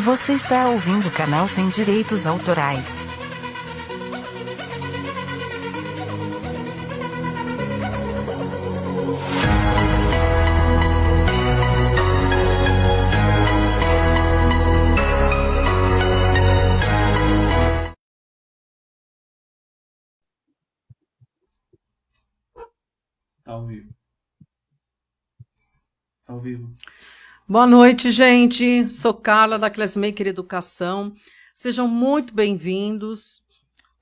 Você está ouvindo o canal Sem Direitos Autorais. Tá ao vivo. Tá ao vivo. Boa noite, gente. Sou Carla, da Classmaker Educação. Sejam muito bem-vindos.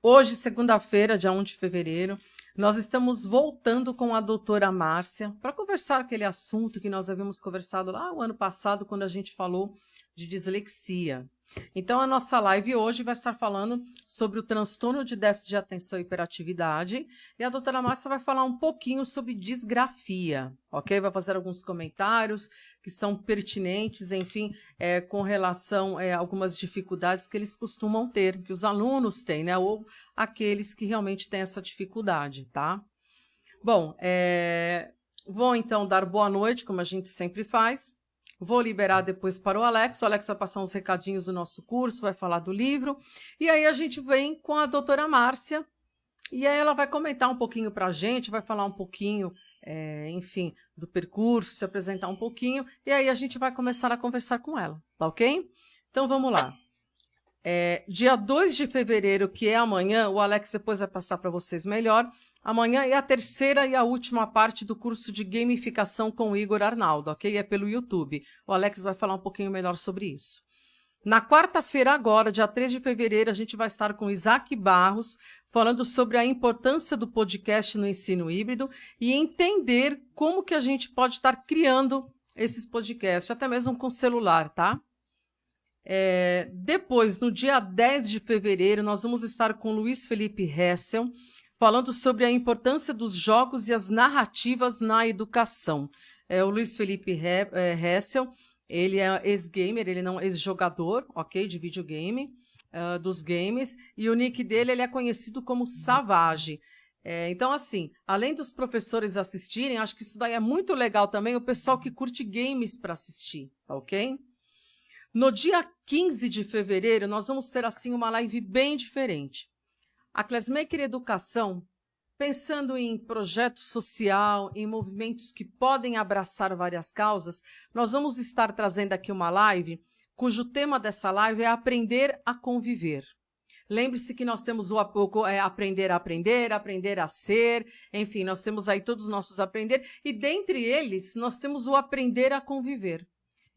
Hoje, segunda-feira, dia 1 de fevereiro, nós estamos voltando com a doutora Márcia para conversar aquele assunto que nós havíamos conversado lá o ano passado, quando a gente falou de dislexia. Então, a nossa live hoje vai estar falando sobre o transtorno de déficit de atenção e hiperatividade, e a doutora Márcia vai falar um pouquinho sobre disgrafia, ok? Vai fazer alguns comentários que são pertinentes, enfim, com relação a algumas dificuldades que eles costumam ter, que os alunos têm, né? Ou aqueles que realmente têm essa dificuldade, tá? Bom, vou então dar boa noite, como a gente sempre faz. Vou liberar depois para o Alex vai passar uns recadinhos do nosso curso, vai falar do livro, e aí a gente vem com a doutora Márcia, e aí ela vai comentar um pouquinho para a gente, vai falar um pouquinho, enfim, do percurso, se apresentar um pouquinho, e aí a gente vai começar a conversar com ela, tá ok? Então vamos lá. Dia 2 de fevereiro, que é amanhã, o Alex depois vai passar para vocês melhor. Amanhã é a terceira e a última parte do curso de gamificação com o Igor Arnaldo, ok? É pelo YouTube. O Alex vai falar um pouquinho melhor sobre isso. Na quarta-feira agora, dia 3 de fevereiro, a gente vai estar com Isaac Barros, falando sobre a importância do podcast no ensino híbrido e entender como que a gente pode estar criando esses podcasts, até mesmo com celular, tá? Depois, no dia 10 de fevereiro, nós vamos estar com Luiz Felipe Hessel, falando sobre a importância dos jogos e as narrativas na educação. O Luiz Felipe Hessel, ele é ex-gamer, ele não é ex-jogador, ok, de videogame, dos games, e o nick dele ele é conhecido como Savage. Então, assim, além dos professores assistirem, acho que isso daí é muito legal também, o pessoal que curte games para assistir, ok? No dia 15 de fevereiro, nós vamos ter, assim, uma live bem diferente. A Classmaker Educação, pensando em projeto social, em movimentos que podem abraçar várias causas, nós vamos estar trazendo aqui uma live, cujo tema dessa live é aprender a conviver. Lembre-se que nós temos o aprender a aprender, aprender a ser, enfim, nós temos aí todos os nossos aprender, e dentre eles, nós temos o aprender a conviver.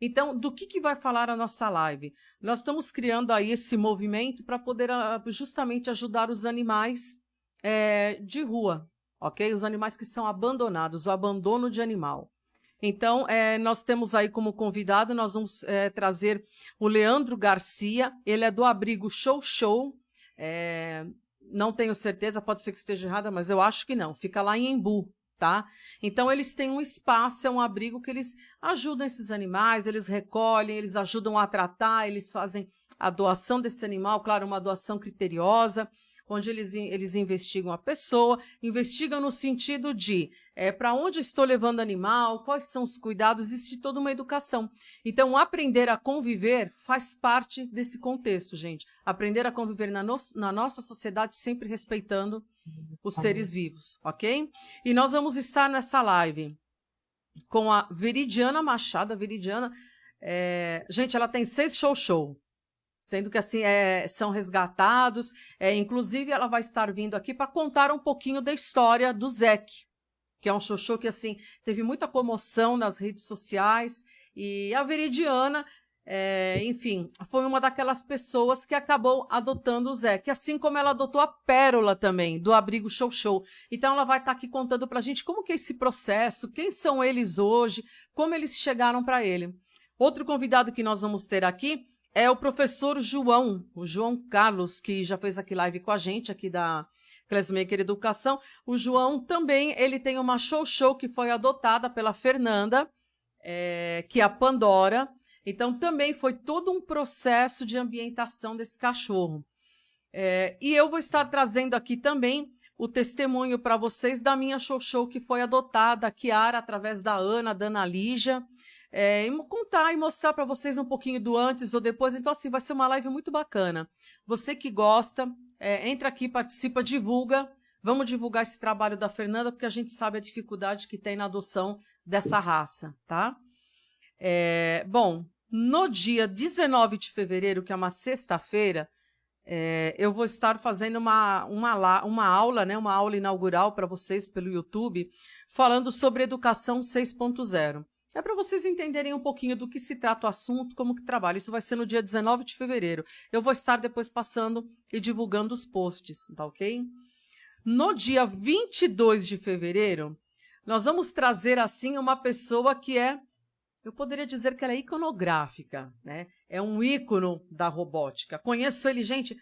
Então, do que vai falar a nossa live? Nós estamos criando aí esse movimento para poder justamente ajudar os animais de rua, ok? Os animais que são abandonados, o abandono de animal. Então, nós temos aí como convidado, nós vamos trazer o Leandro Garcia, ele é do abrigo Show Show, não tenho certeza, pode ser que esteja errada, mas eu acho que não, fica lá em Embu. Tá? Então, eles têm um espaço, é um abrigo que eles ajudam esses animais, eles recolhem, eles ajudam a tratar, eles fazem a doação desse animal, claro, uma doação criteriosa, onde eles investigam a pessoa, investigam no sentido de para onde estou levando o animal, quais são os cuidados, existe toda uma educação. Então, aprender a conviver faz parte desse contexto, gente. Aprender a conviver na nossa sociedade sempre respeitando os seres vivos, ok? E nós vamos estar nessa live com a Veridiana Machado. A Veridiana, gente, ela tem 6 show, sendo que assim são resgatados. Inclusive, ela vai estar vindo aqui para contar um pouquinho da história do Zeke, que é um show que assim teve muita comoção nas redes sociais. E a Veridiana, enfim, foi uma daquelas pessoas que acabou adotando o Zeke, assim como ela adotou a Pérola também, do abrigo Show. Então, ela vai estar aqui contando para a gente como que é esse processo, quem são eles hoje, como eles chegaram para ele. Outro convidado que nós vamos ter aqui é o professor João, o João Carlos, que já fez aqui live com a gente, aqui da Classmaker Educação. O João também, ele tem uma Show que foi adotada pela Fernanda, que é a Pandora. Então, também foi todo um processo de ambientação desse cachorro. E eu vou estar trazendo aqui também o testemunho para vocês da minha Show que foi adotada, a Kiara, através da Ana Lígia. e contar e mostrar para vocês um pouquinho do antes ou depois. Então, assim, vai ser uma live muito bacana. Você que gosta, entra aqui, participa, divulga. Vamos divulgar esse trabalho da Fernanda, porque a gente sabe a dificuldade que tem na adoção dessa raça, tá? Bom, no dia 19 de fevereiro, que é uma sexta-feira, eu vou estar fazendo uma aula, né, uma aula inaugural para vocês pelo YouTube, falando sobre educação 6.0. É para vocês entenderem um pouquinho do que se trata o assunto, como que trabalha. Isso vai ser no dia 19 de fevereiro. Eu vou estar depois passando e divulgando os posts, tá ok? No dia 22 de fevereiro, nós vamos trazer, assim, uma pessoa que eu poderia dizer que ela é iconográfica, né? É um ícone da robótica. Conheço ele, gente,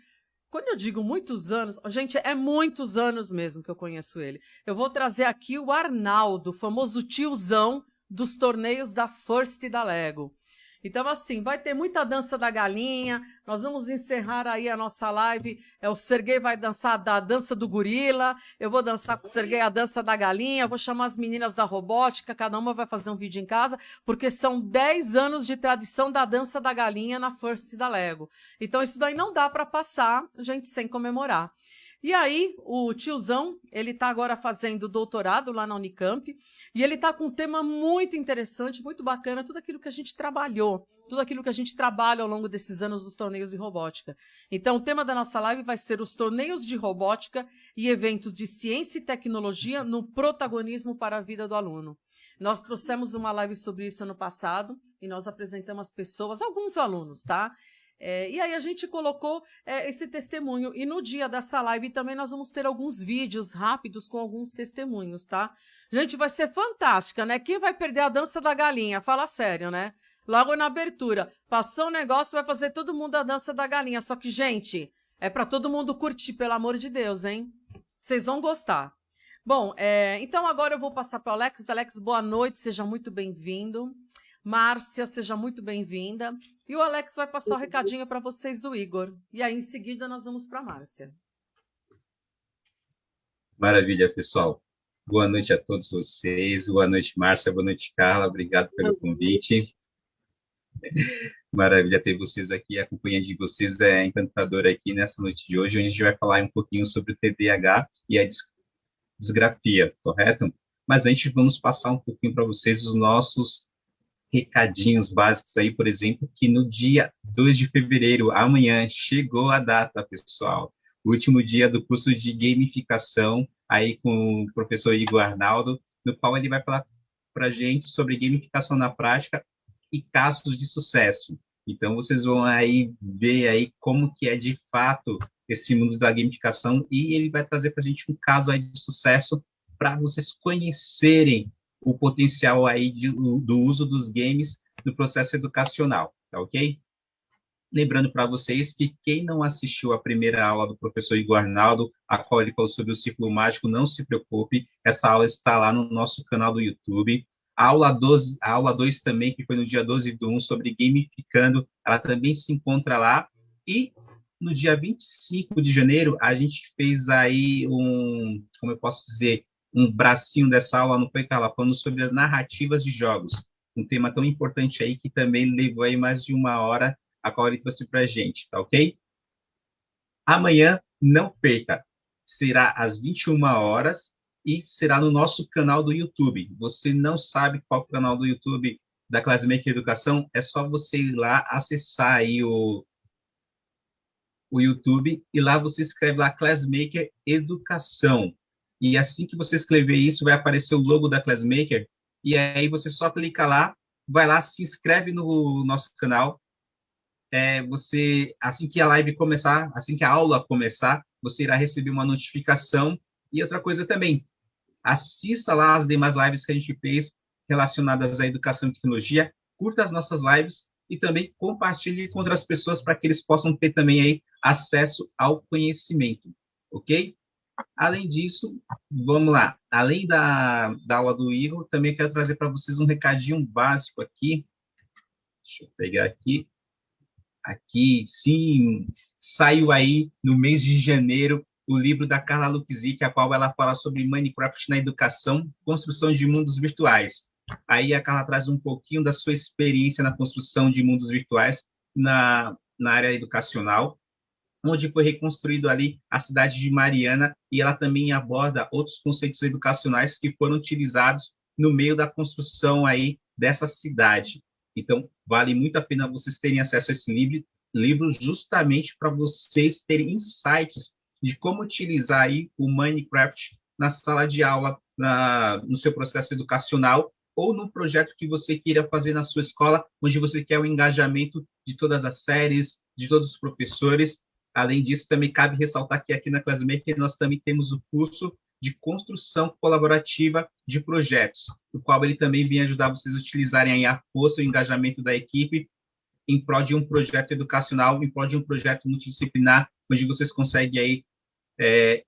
quando eu digo muitos anos, gente, é muitos anos mesmo que eu conheço ele. Eu vou trazer aqui o Arnaldo, o famoso tiozão dos torneios da First e da Lego. Então, assim, vai ter muita dança da galinha, nós vamos encerrar aí a nossa live, o Serguei vai dançar a dança do gorila, eu vou dançar com o Serguei a dança da galinha, vou chamar as meninas da robótica, cada uma vai fazer um vídeo em casa, porque são 10 anos de tradição da dança da galinha na First e da Lego. Então, isso daí não dá para passar, gente, sem comemorar. E aí, o tiozão, ele está agora fazendo doutorado lá na Unicamp, e ele está com um tema muito interessante, muito bacana, tudo aquilo que a gente trabalhou, tudo aquilo que a gente trabalha ao longo desses anos dos torneios de robótica. Então, o tema da nossa live vai ser os torneios de robótica e eventos de ciência e tecnologia no protagonismo para a vida do aluno. Nós trouxemos uma live sobre isso ano passado, e nós apresentamos as pessoas, alguns alunos, tá? E aí a gente colocou esse testemunho, e no dia dessa live também nós vamos ter alguns vídeos rápidos com alguns testemunhos, tá? Gente, vai ser fantástica, né? Quem vai perder a dança da galinha? Fala sério, né? Logo na abertura, passou um negócio, vai fazer todo mundo a dança da galinha, só que, gente, é para todo mundo curtir, pelo amor de Deus, hein? Vocês vão gostar. Bom, então agora eu vou passar para o Alex. Alex, boa noite, seja muito bem-vindo. Márcia, seja muito bem-vinda. E o Alex vai passar o recadinho para vocês do Igor. E aí, em seguida, nós vamos para a Márcia. Maravilha, pessoal. Boa noite a todos vocês. Boa noite, Márcia. Boa noite, Carla. Obrigado pelo convite. Maravilha ter vocês aqui. A companhia de vocês é encantadora aqui nessa noite de hoje, onde a gente vai falar um pouquinho sobre o TDAH e a disgrafia, correto? Mas antes, vamos passar um pouquinho para vocês os nossos recadinhos básicos aí, por exemplo, que no dia 2 de fevereiro, amanhã, chegou a data, pessoal. O último dia do curso de gamificação, aí com o professor Igor Arnaldo, no qual ele vai falar para a gente sobre gamificação na prática e casos de sucesso. Então, vocês vão aí ver aí como que é de fato esse mundo da gamificação, e ele vai trazer para a gente um caso aí de sucesso para vocês conhecerem o potencial aí do uso dos games no processo educacional, tá ok? Lembrando para vocês que quem não assistiu a primeira aula do professor Igor Arnaldo, a qual ele falou sobre o ciclo mágico, não se preocupe, essa aula está lá no nosso canal do YouTube. A aula 2 também, que foi no dia 12/1, sobre gamificando, ela também se encontra lá. E no dia 25 de janeiro, a gente fez aí como eu posso dizer, um bracinho dessa aula, não foi, Carla? Falando sobre as narrativas de jogos. Um tema tão importante aí que também levou aí mais de uma hora, a qual ele trouxe para a gente, tá ok? Amanhã, não perca, será às 21 horas e será no nosso canal do YouTube. Você não sabe qual é o canal do YouTube da Classmaker Educação? É só você ir lá, acessar aí o YouTube, e lá você escreve lá Classmaker Educação. E assim que você escrever isso, vai aparecer o logo da Classmaker, e aí você só clica lá, vai lá, se inscreve no nosso canal. Assim que a live começar, assim que a aula começar, você irá receber uma notificação. E outra coisa também, assista lá as demais lives que a gente fez relacionadas à educação e tecnologia, curta as nossas lives e também compartilhe com outras pessoas para que eles possam ter também aí acesso ao conhecimento, ok? Além disso, vamos lá, além da aula do Igor, também quero trazer para vocês um recadinho básico aqui. Deixa eu pegar aqui. Aqui, sim, saiu aí no mês de janeiro o livro da Carla Luksic, a qual ela fala sobre Minecraft na educação, construção de mundos virtuais. Aí a Carla traz um pouquinho da sua experiência na construção de mundos virtuais na área educacional, onde foi reconstruído ali a cidade de Mariana, e ela também aborda outros conceitos educacionais que foram utilizados no meio da construção aí dessa cidade. Então, vale muito a pena vocês terem acesso a esse livro justamente para vocês terem insights de como utilizar aí o Minecraft na sala de aula, no seu processo educacional, ou no projeto que você queira fazer na sua escola, onde você quer o engajamento de todas as séries, de todos os professores. Além disso, também cabe ressaltar que aqui na Classmaker nós também temos o curso de construção colaborativa de projetos, o qual ele também vem ajudar vocês a utilizarem a força e o engajamento da equipe em prol de um projeto educacional, em prol de um projeto multidisciplinar, onde vocês conseguem aí,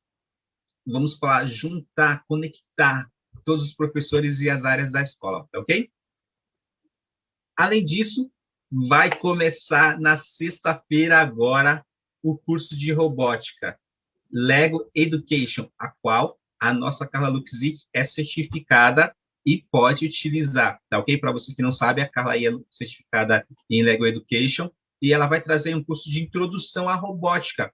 vamos falar, juntar, conectar todos os professores e as áreas da escola, ok? Além disso, vai começar na sexta-feira agora o curso de robótica, Lego Education, a qual a nossa Carla Luxic é certificada e pode utilizar, tá ok? Para você que não sabe, a Carla é certificada em Lego Education e ela vai trazer um curso de introdução à robótica,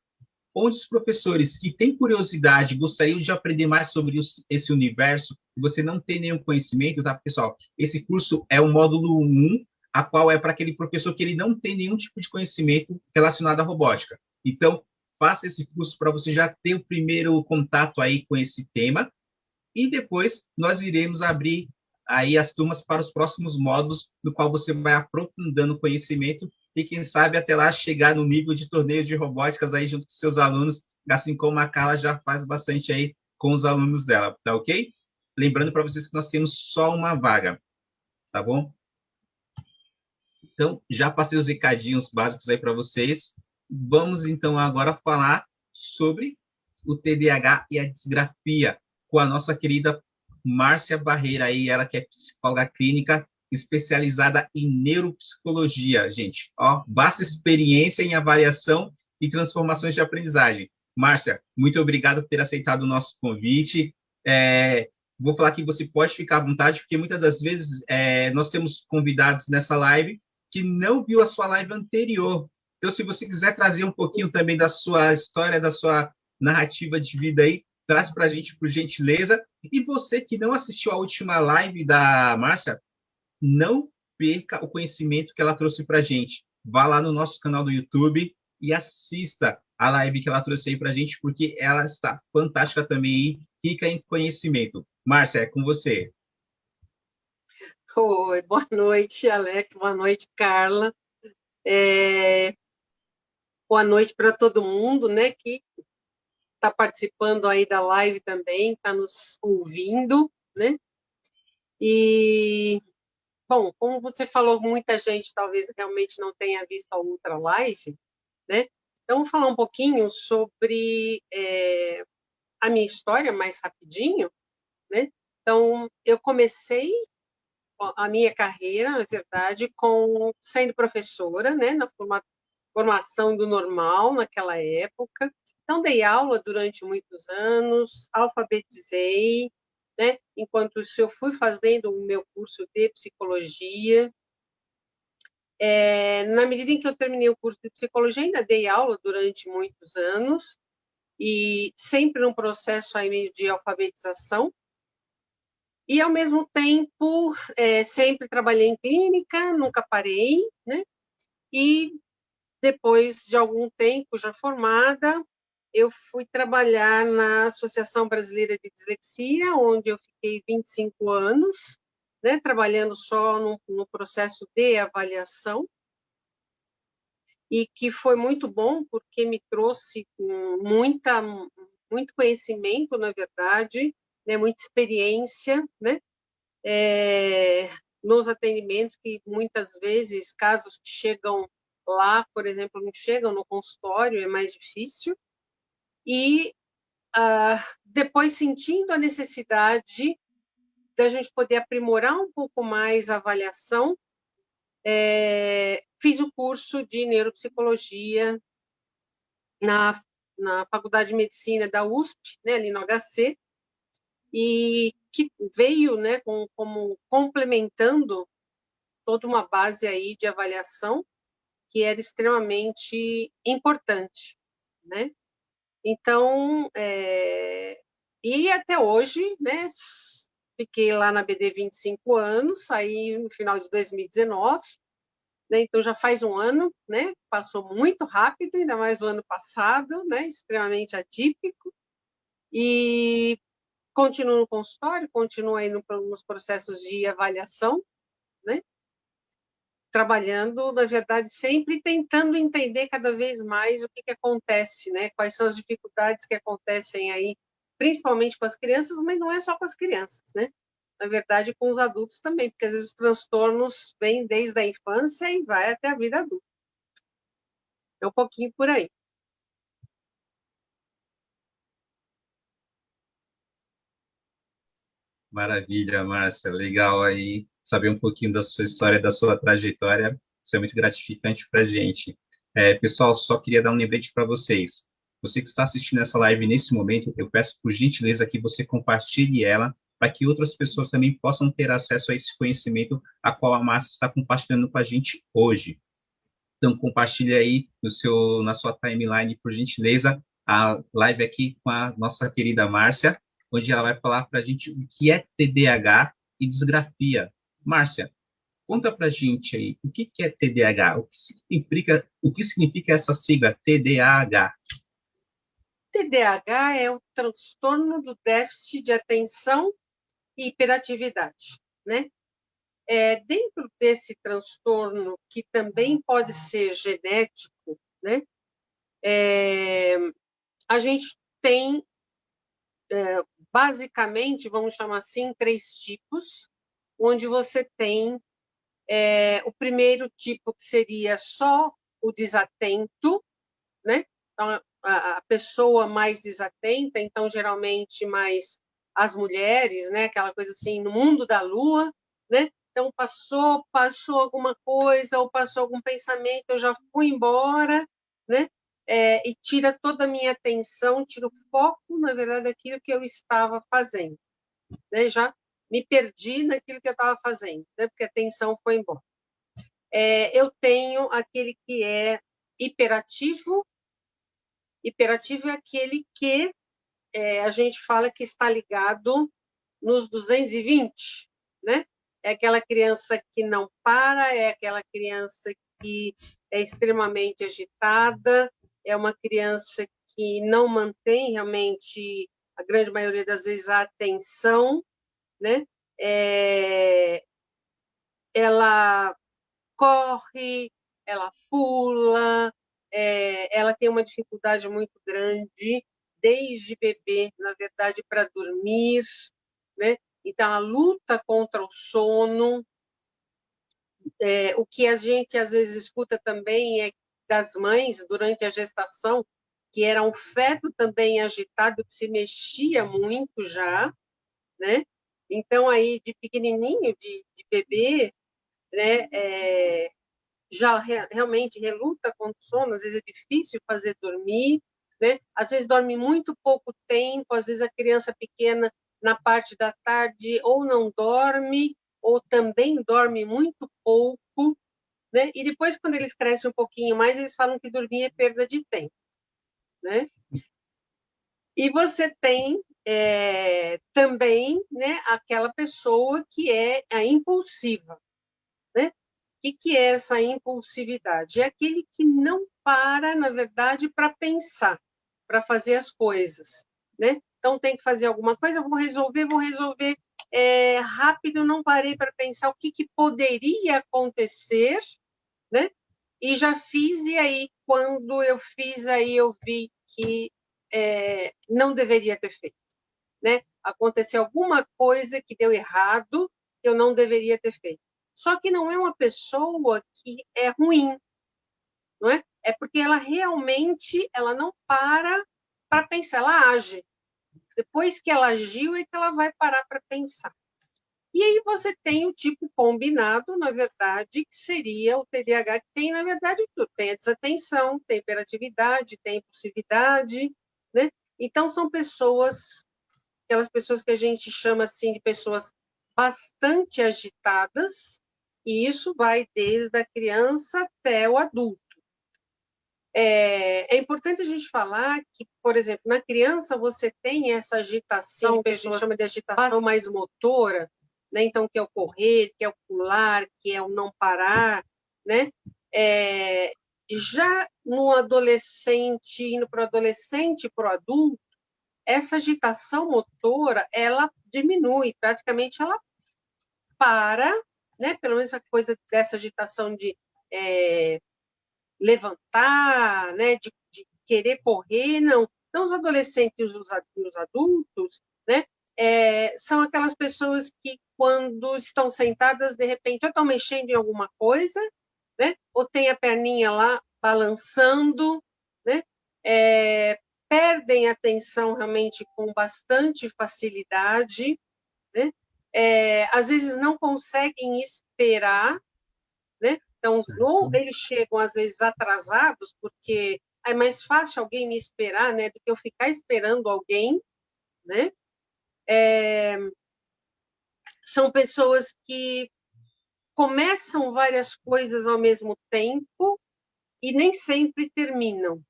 onde os professores que têm curiosidade, gostariam de aprender mais sobre esse universo, e você não tem nenhum conhecimento, tá, pessoal? Esse curso é o módulo 1, a qual é para aquele professor que ele não tem nenhum tipo de conhecimento relacionado à robótica. Então, faça esse curso para você já ter o primeiro contato aí com esse tema, e depois nós iremos abrir aí as turmas para os próximos módulos, no qual você vai aprofundando o conhecimento e, quem sabe, até lá chegar no nível de torneio de robóticas aí junto com seus alunos, assim como a Carla já faz bastante aí com os alunos dela, tá ok? Lembrando para vocês que nós temos só uma vaga, tá bom? Então, já passei os recadinhos básicos aí para vocês. Vamos, então, agora falar sobre o TDAH e a disgrafia com a nossa querida Márcia Barreira, aí, ela que é psicóloga clínica especializada em neuropsicologia, gente. Ó, vasta experiência em avaliação e transformações de aprendizagem. Márcia, muito obrigado por ter aceitado o nosso convite. Vou falar que você pode ficar à vontade, porque muitas das vezes nós temos convidados nessa live que não viu a sua live anterior. Então, se você quiser trazer um pouquinho também da sua história, da sua narrativa de vida aí, traz para a gente, por gentileza. E você que não assistiu a última live da Márcia, não perca o conhecimento que ela trouxe para a gente. Vá lá no nosso canal do YouTube e assista a live que ela trouxe aí para a gente, porque ela está fantástica também, rica em conhecimento. Márcia, é com você. Oi, boa noite, Alex, boa noite, Carla. Boa noite para todo mundo, né, que está participando aí da live também, está nos ouvindo, né? E, bom, como você falou, muita gente talvez realmente não tenha visto a outra live, né? Então, vou falar um pouquinho sobre a minha história mais rapidinho, né? Então, eu comecei a minha carreira, na verdade, sendo professora, né, na formação do normal naquela época. Então, dei aula durante muitos anos, alfabetizei, né, enquanto isso eu fui fazendo o meu curso de psicologia. Na medida em que eu terminei o curso de psicologia, ainda dei aula durante muitos anos, e sempre num processo aí meio de alfabetização. E, ao mesmo tempo, sempre trabalhei em clínica, nunca parei, né? E, depois de algum tempo, já formada, eu fui trabalhar na Associação Brasileira de Dislexia, onde eu fiquei 25 anos, né? Trabalhando só no processo de avaliação, e que foi muito bom, porque me trouxe muito conhecimento, na verdade, né, muita experiência, né, nos atendimentos, que muitas vezes, casos que chegam lá, por exemplo, não chegam no consultório, é mais difícil. E depois, sentindo a necessidade da gente poder aprimorar um pouco mais a avaliação, fiz o curso de neuropsicologia na Faculdade de Medicina da USP, né, ali no HC, e que veio, né, como complementando toda uma base aí de avaliação que era extremamente importante, né? Então, e até hoje, né, fiquei lá na BD 25 anos, saí no final de 2019, né, então já faz um ano, né, passou muito rápido, ainda mais o ano passado, né, extremamente atípico, e continuo no consultório, continuo aí nos processos de avaliação, né, trabalhando, na verdade, sempre tentando entender cada vez mais o que acontece, né? Quais são as dificuldades que acontecem aí, principalmente com as crianças, mas não é só com as crianças, né? Na verdade, com os adultos também, porque às vezes os transtornos vêm desde a infância e vai até a vida adulta. É um pouquinho por aí. Maravilha, Márcia. Legal aí saber um pouquinho da sua história, da sua trajetória. Isso é muito gratificante para a gente. Pessoal, só queria dar um lembrete para vocês. Você que está assistindo essa live nesse momento, eu peço por gentileza que você compartilhe ela para que outras pessoas também possam ter acesso a esse conhecimento a qual a Márcia está compartilhando com a gente hoje. Então, compartilhe aí na sua timeline, por gentileza, a live aqui com a nossa querida Márcia, onde ela vai falar para a gente o que é TDAH e disgrafia. Márcia, conta para a gente aí, o que é TDAH? O que significa essa sigla TDAH? TDAH é o transtorno do déficit de atenção e hiperatividade, né? Dentro desse transtorno, que também pode ser genético, né? A gente tem, basicamente, vamos chamar assim, 3 tipos, onde você tem o primeiro tipo, que seria só o desatento, né? Então, a pessoa mais desatenta, então, geralmente, mais as mulheres, né? Aquela coisa assim, no mundo da lua, né? Então, passou alguma coisa, ou passou algum pensamento, eu já fui embora, né? E tira toda a minha atenção, tira o foco, na verdade, daquilo que eu estava fazendo, né? Já me perdi naquilo que eu estava fazendo, né? Porque a atenção foi embora. Eu tenho aquele que é hiperativo. Hiperativo é aquele que a gente fala que está ligado nos 220, né? É aquela criança que não para, é aquela criança que é extremamente agitada, é uma criança que não mantém realmente, a grande maioria das vezes, a atenção, né? Ela corre, ela pula, ela tem uma dificuldade muito grande, desde bebê, na verdade, para dormir, né? Então, a luta contra o sono. O que a gente, às vezes, escuta também é das mães, durante a gestação, que era um feto também agitado, que se mexia muito já, né? Então, aí, de pequenininho, de bebê, né? Já realmente reluta contra o sono, às vezes é difícil fazer dormir, né? Às vezes dorme muito pouco tempo, às vezes a criança pequena, na parte da tarde, ou não dorme, ou também dorme muito pouco, né? E depois, quando eles crescem um pouquinho mais, eles falam que dormir é perda de tempo, né? E você tem também, né, aquela pessoa que é a impulsiva, né? O que é essa impulsividade? É aquele que não para, na verdade, para pensar, para fazer as coisas, né? Então, tem que fazer alguma coisa, vou resolver rápido, não parei para pensar o que poderia acontecer, né? E já fiz, e aí, quando eu fiz, aí eu vi que não deveria ter feito, né? Aconteceu alguma coisa que deu errado, que eu não deveria ter feito. Só que não é uma pessoa que é ruim, não é? É porque ela realmente não para pensar, ela age. Depois que ela agiu, é que ela vai parar para pensar. E aí você tem o tipo combinado, na verdade, que seria o TDAH, que tem, na verdade, tudo. Tem a desatenção, tem hiperatividade, tem impulsividade, né? Então, são pessoas aquelas pessoas que a gente chama assim de pessoas bastante agitadas, e isso vai desde a criança até o adulto. É importante a gente falar que, por exemplo, na criança você tem essa agitação, que a gente chama de agitação mais motora, né? Então, que é o correr, que é o pular, que é o não parar, né? Já no adolescente, indo para o adolescente e para o adulto, essa agitação motora, ela diminui, praticamente ela para, né? Pelo menos a coisa dessa agitação de levantar, né? De querer correr, não. Então, os adolescentes e os adultos, né? São aquelas pessoas que, quando estão sentadas, de repente, ou estão mexendo em alguma coisa, né? Ou tem a perninha lá balançando, né? Perdem a atenção realmente com bastante facilidade, né? Às vezes não conseguem esperar, né? Então, ou eles chegam às vezes atrasados, porque é mais fácil alguém me esperar, né, do que eu ficar esperando alguém, né? São pessoas que começam várias coisas ao mesmo tempo e nem sempre terminam,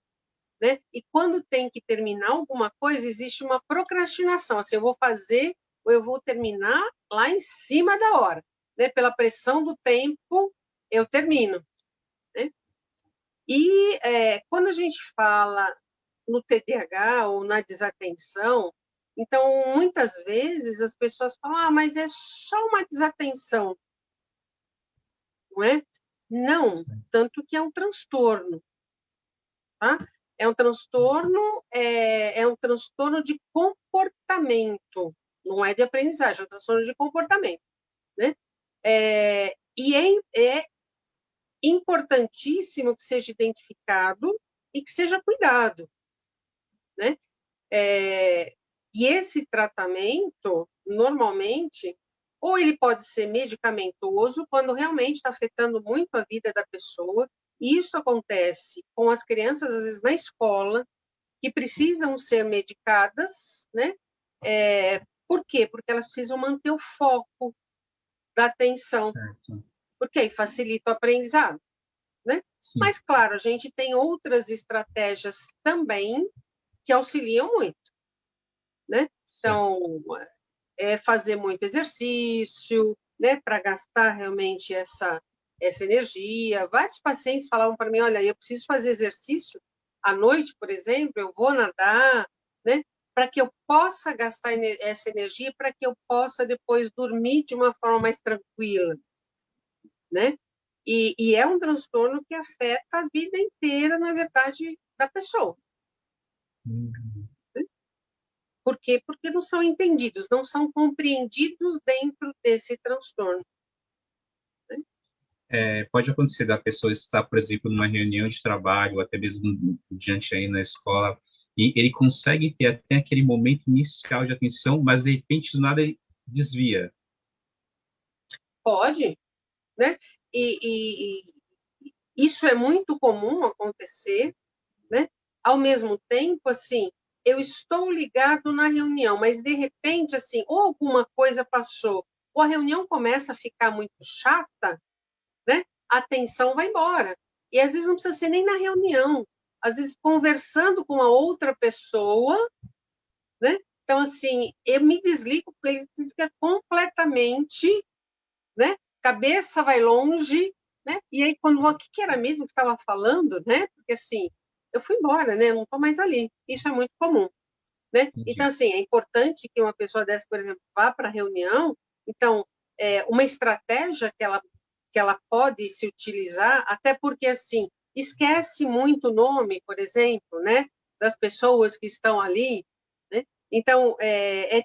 né? E quando tem que terminar alguma coisa, existe uma procrastinação, assim, eu vou fazer ou eu vou terminar lá em cima da hora, né? Pela pressão do tempo, eu termino, né? E quando a gente fala no TDAH ou na desatenção, então, muitas vezes as pessoas falam, mas é só uma desatenção, não é? Não, tanto que é um transtorno, tá? É um transtorno de comportamento, não é de aprendizagem, é um transtorno de comportamento, né? E é importantíssimo que seja identificado e que seja cuidado, né? E esse tratamento, normalmente, ou ele pode ser medicamentoso, quando realmente está afetando muito a vida da pessoa, e isso acontece com as crianças, às vezes, na escola, que precisam ser medicadas, né? Por quê? Porque elas precisam manter o foco da atenção, porque aí facilita o aprendizado, né? Mas, claro, a gente tem outras estratégias também que auxiliam muito, né? Então, fazer muito exercício, né? Para gastar realmente essa energia. Vários pacientes falavam para mim, olha, eu preciso fazer exercício à noite, por exemplo, eu vou nadar, né? Para que eu possa gastar essa energia, para que eu possa depois dormir de uma forma mais tranquila, né? E é um transtorno que afeta a vida inteira, na verdade, da pessoa. Por quê? Porque não são entendidos, não são compreendidos dentro desse transtorno. Pode acontecer da pessoa estar, por exemplo, numa reunião de trabalho, ou até mesmo diante aí na escola, e ele consegue ter até aquele momento inicial de atenção, mas de repente do nada ele desvia. Pode, né? E isso é muito comum acontecer, né? Ao mesmo tempo, assim, eu estou ligado na reunião, mas de repente, assim, ou alguma coisa passou, ou a reunião começa a ficar muito chata, né? A atenção vai embora. E às vezes não precisa ser nem na reunião, às vezes conversando com a outra pessoa, né? Então, assim, eu me desligo porque ele desliga completamente, né? Cabeça vai longe, né? E aí, quando o que era mesmo que estava falando, né? Porque, assim, eu fui embora, né? Não estou mais ali. Isso é muito comum, né? Então, assim, é importante que uma pessoa dessa, por exemplo, vá para a reunião. Então, uma estratégia que ela pode se utilizar, até porque, assim, esquece muito o nome, por exemplo, né? Das pessoas que estão ali, né? Então,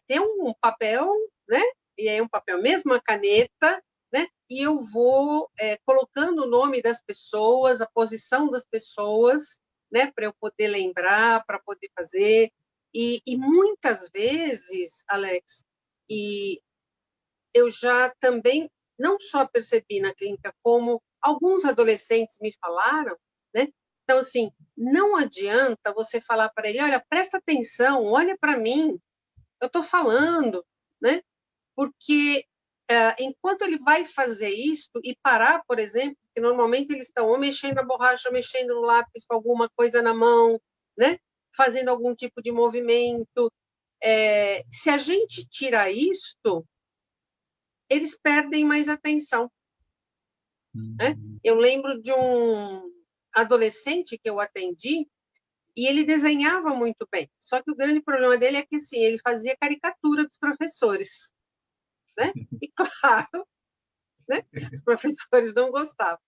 ter um papel, né? E aí um papel mesmo, uma caneta, né? E eu vou colocando o nome das pessoas, a posição das pessoas, né? Para eu poder lembrar, para poder fazer. E muitas vezes, Alex, e eu já também não só percebi na clínica, como alguns adolescentes me falaram, né? Então, assim, não adianta você falar para ele, olha, presta atenção, olha para mim, eu estou falando, né? Porque enquanto ele vai fazer isso e parar, por exemplo, que normalmente eles estão ou mexendo na borracha, ou mexendo no lápis com alguma coisa na mão, né? Fazendo algum tipo de movimento. Se a gente tirar isto, eles perdem mais atenção. Né? Eu lembro de um adolescente que eu atendi e ele desenhava muito bem. Só que o grande problema dele é que assim, ele fazia caricatura dos professores. Né? E claro, né? Os professores não gostavam.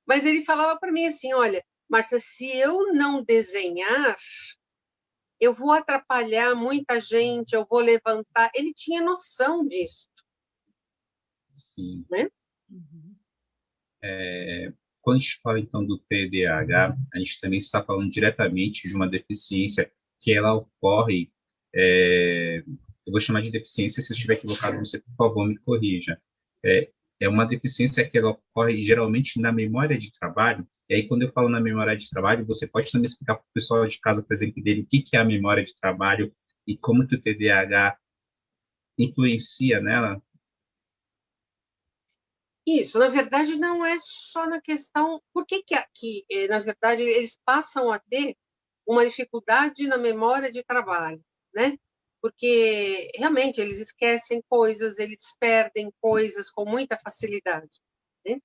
Mas ele falava para mim assim, olha, Márcia, se eu não desenhar, eu vou atrapalhar muita gente, eu vou levantar. Ele tinha noção disso. Sim. Né? Quando a gente fala, então, do TDAH, a gente também está falando diretamente de uma deficiência que ela ocorre, eu vou chamar de deficiência, se eu estiver equivocado, você, por favor, me corrija. É uma deficiência que ela ocorre geralmente na memória de trabalho, e aí quando eu falo na memória de trabalho, você pode também explicar para o pessoal de casa, por exemplo, dele, o que é a memória de trabalho e como que o TDAH influencia nela? Isso, na verdade, não é só na questão... Por que aqui, na verdade, eles passam a ter uma dificuldade na memória de trabalho, né? Porque, realmente, eles esquecem coisas, eles perdem coisas com muita facilidade, né?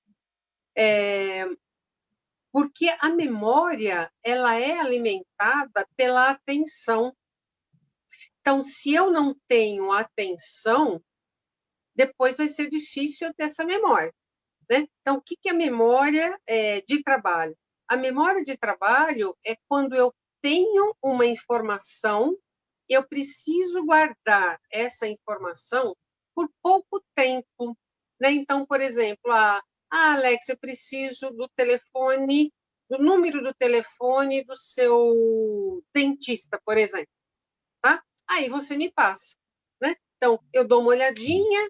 Porque a memória, ela é alimentada pela atenção. Então, se eu não tenho atenção, depois vai ser difícil eu ter essa memória. Né? Então, o que é memória de trabalho? A memória de trabalho é quando eu tenho uma informação, eu preciso guardar essa informação por pouco tempo. Né? Então, por exemplo, Alex, eu preciso do telefone, do número do telefone do seu dentista, por exemplo. Tá? Aí você me passa. Né? Então, eu dou uma olhadinha,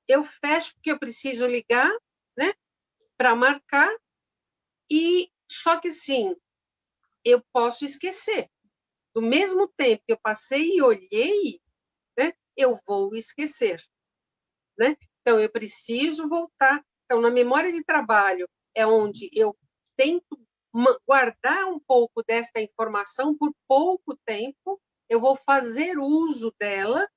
eu fecho porque eu preciso ligar, né, para marcar, e só que assim, eu posso esquecer. Do mesmo tempo que eu passei e olhei, né, eu vou esquecer. Né? Então, eu preciso voltar. Então, na memória de trabalho é onde eu tento guardar um pouco desta informação por pouco tempo, eu vou fazer uso dela,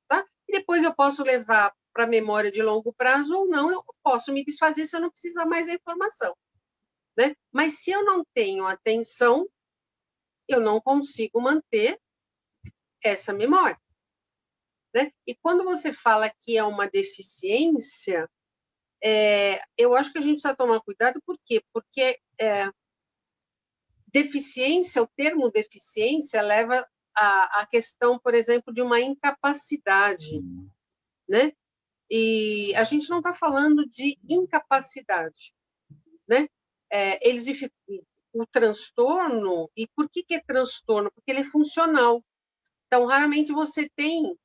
tá? E depois eu posso levar para memória de longo prazo ou não, eu posso me desfazer se eu não precisar mais da informação. Né? Mas se eu não tenho atenção, eu não consigo manter essa memória. Né? E quando você fala que é uma deficiência, eu acho que a gente precisa tomar cuidado, por quê? Porque deficiência, o termo deficiência leva à questão, por exemplo, de uma incapacidade. Né? E a gente não está falando de incapacidade, né? Eles o transtorno, e por que é transtorno? Porque ele é funcional. Então, raramente você tem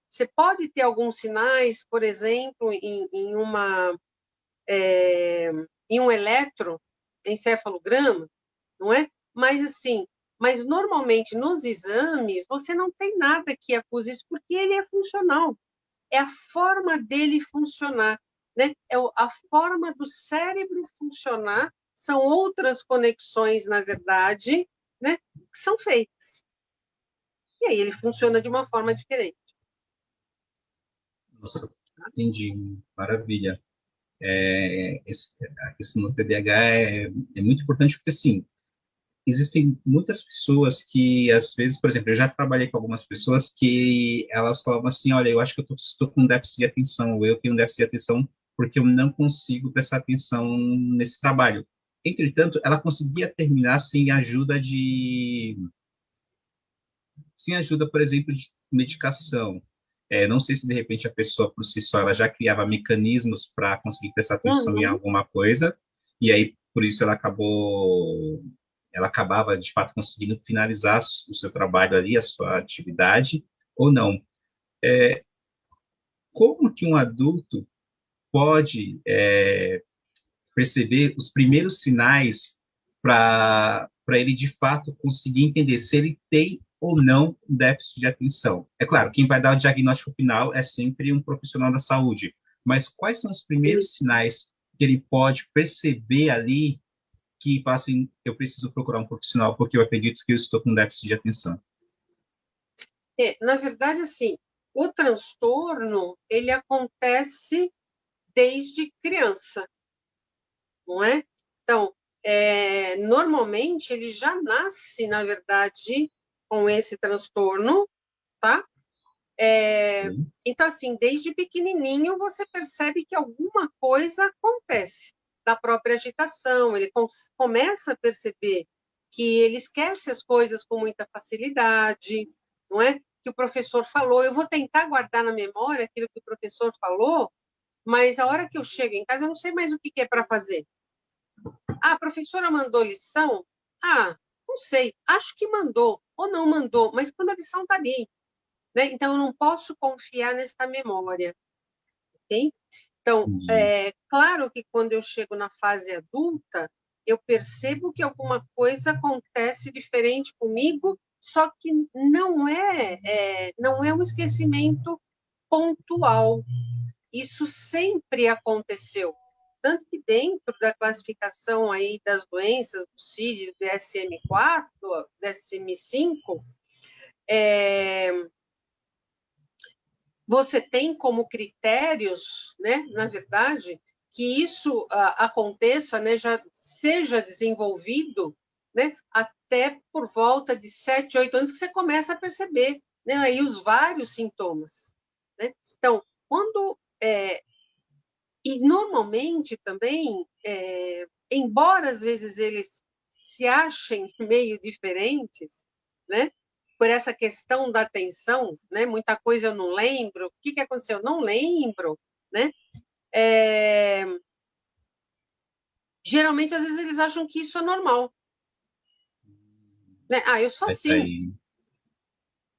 você pode ter alguns sinais, por exemplo, em um eletroencefalograma, não é? Mas assim, normalmente nos exames você não tem nada que acuse isso, porque ele é funcional. É a forma dele funcionar, né? A forma do cérebro funcionar, são outras conexões, na verdade, né, que são feitas. E aí ele funciona de uma forma diferente. Nossa, entendi, maravilha. A questão do TDAH é muito importante porque, assim, existem muitas pessoas que, às vezes, por exemplo, eu já trabalhei com algumas pessoas que elas falavam assim, olha, eu acho que eu estou com déficit de atenção, ou eu tenho déficit de atenção porque eu não consigo prestar atenção nesse trabalho. Entretanto, ela conseguia terminar sem ajuda, por exemplo, de medicação. Não sei se, de repente, a pessoa, por si só, ela já criava mecanismos para conseguir prestar atenção em alguma coisa, e aí, por isso, ela acabava, de fato, conseguindo finalizar o seu trabalho ali, a sua atividade, ou não. Como que um adulto pode perceber os primeiros sinais para ele, de fato, conseguir entender se ele tem ou não um déficit de atenção. É claro, quem vai dar o diagnóstico final é sempre um profissional da saúde, mas quais são os primeiros sinais que ele pode perceber ali que fala assim, eu preciso procurar um profissional porque eu acredito que eu estou com déficit de atenção? Na verdade, assim, o transtorno, ele acontece desde criança, não é? Então, normalmente, ele já nasce, na verdade, com esse transtorno, tá? Então, assim, desde pequenininho, você percebe que alguma coisa acontece da própria agitação, ele começa a perceber que ele esquece as coisas com muita facilidade, não é? Que o professor falou, eu vou tentar guardar na memória aquilo que o professor falou, mas a hora que eu chego em casa, eu não sei mais o que é para fazer. Ah, a professora mandou lição? Ah, não sei, acho que mandou, ou não mandou, mas quando a lição está ali, né? Então, eu não posso confiar nessa memória, ok? Então, claro que quando eu chego na fase adulta, eu percebo que alguma coisa acontece diferente comigo, só que não é um esquecimento pontual. Isso sempre aconteceu. Tanto que dentro da classificação aí das doenças do CID, DSM-4, DSM-5, você tem como critérios, né, na verdade, que isso aconteça, né, já seja desenvolvido, né, até por volta de 7, 8 anos que você começa a perceber, né, aí os vários sintomas, né? Então, quando e normalmente também, embora às vezes eles se achem meio diferentes, né? Por essa questão da atenção, né? Muita coisa eu não lembro. O que aconteceu? Eu não lembro, né? Geralmente, às vezes, eles acham que isso é normal. Né? Ah, eu sou assim.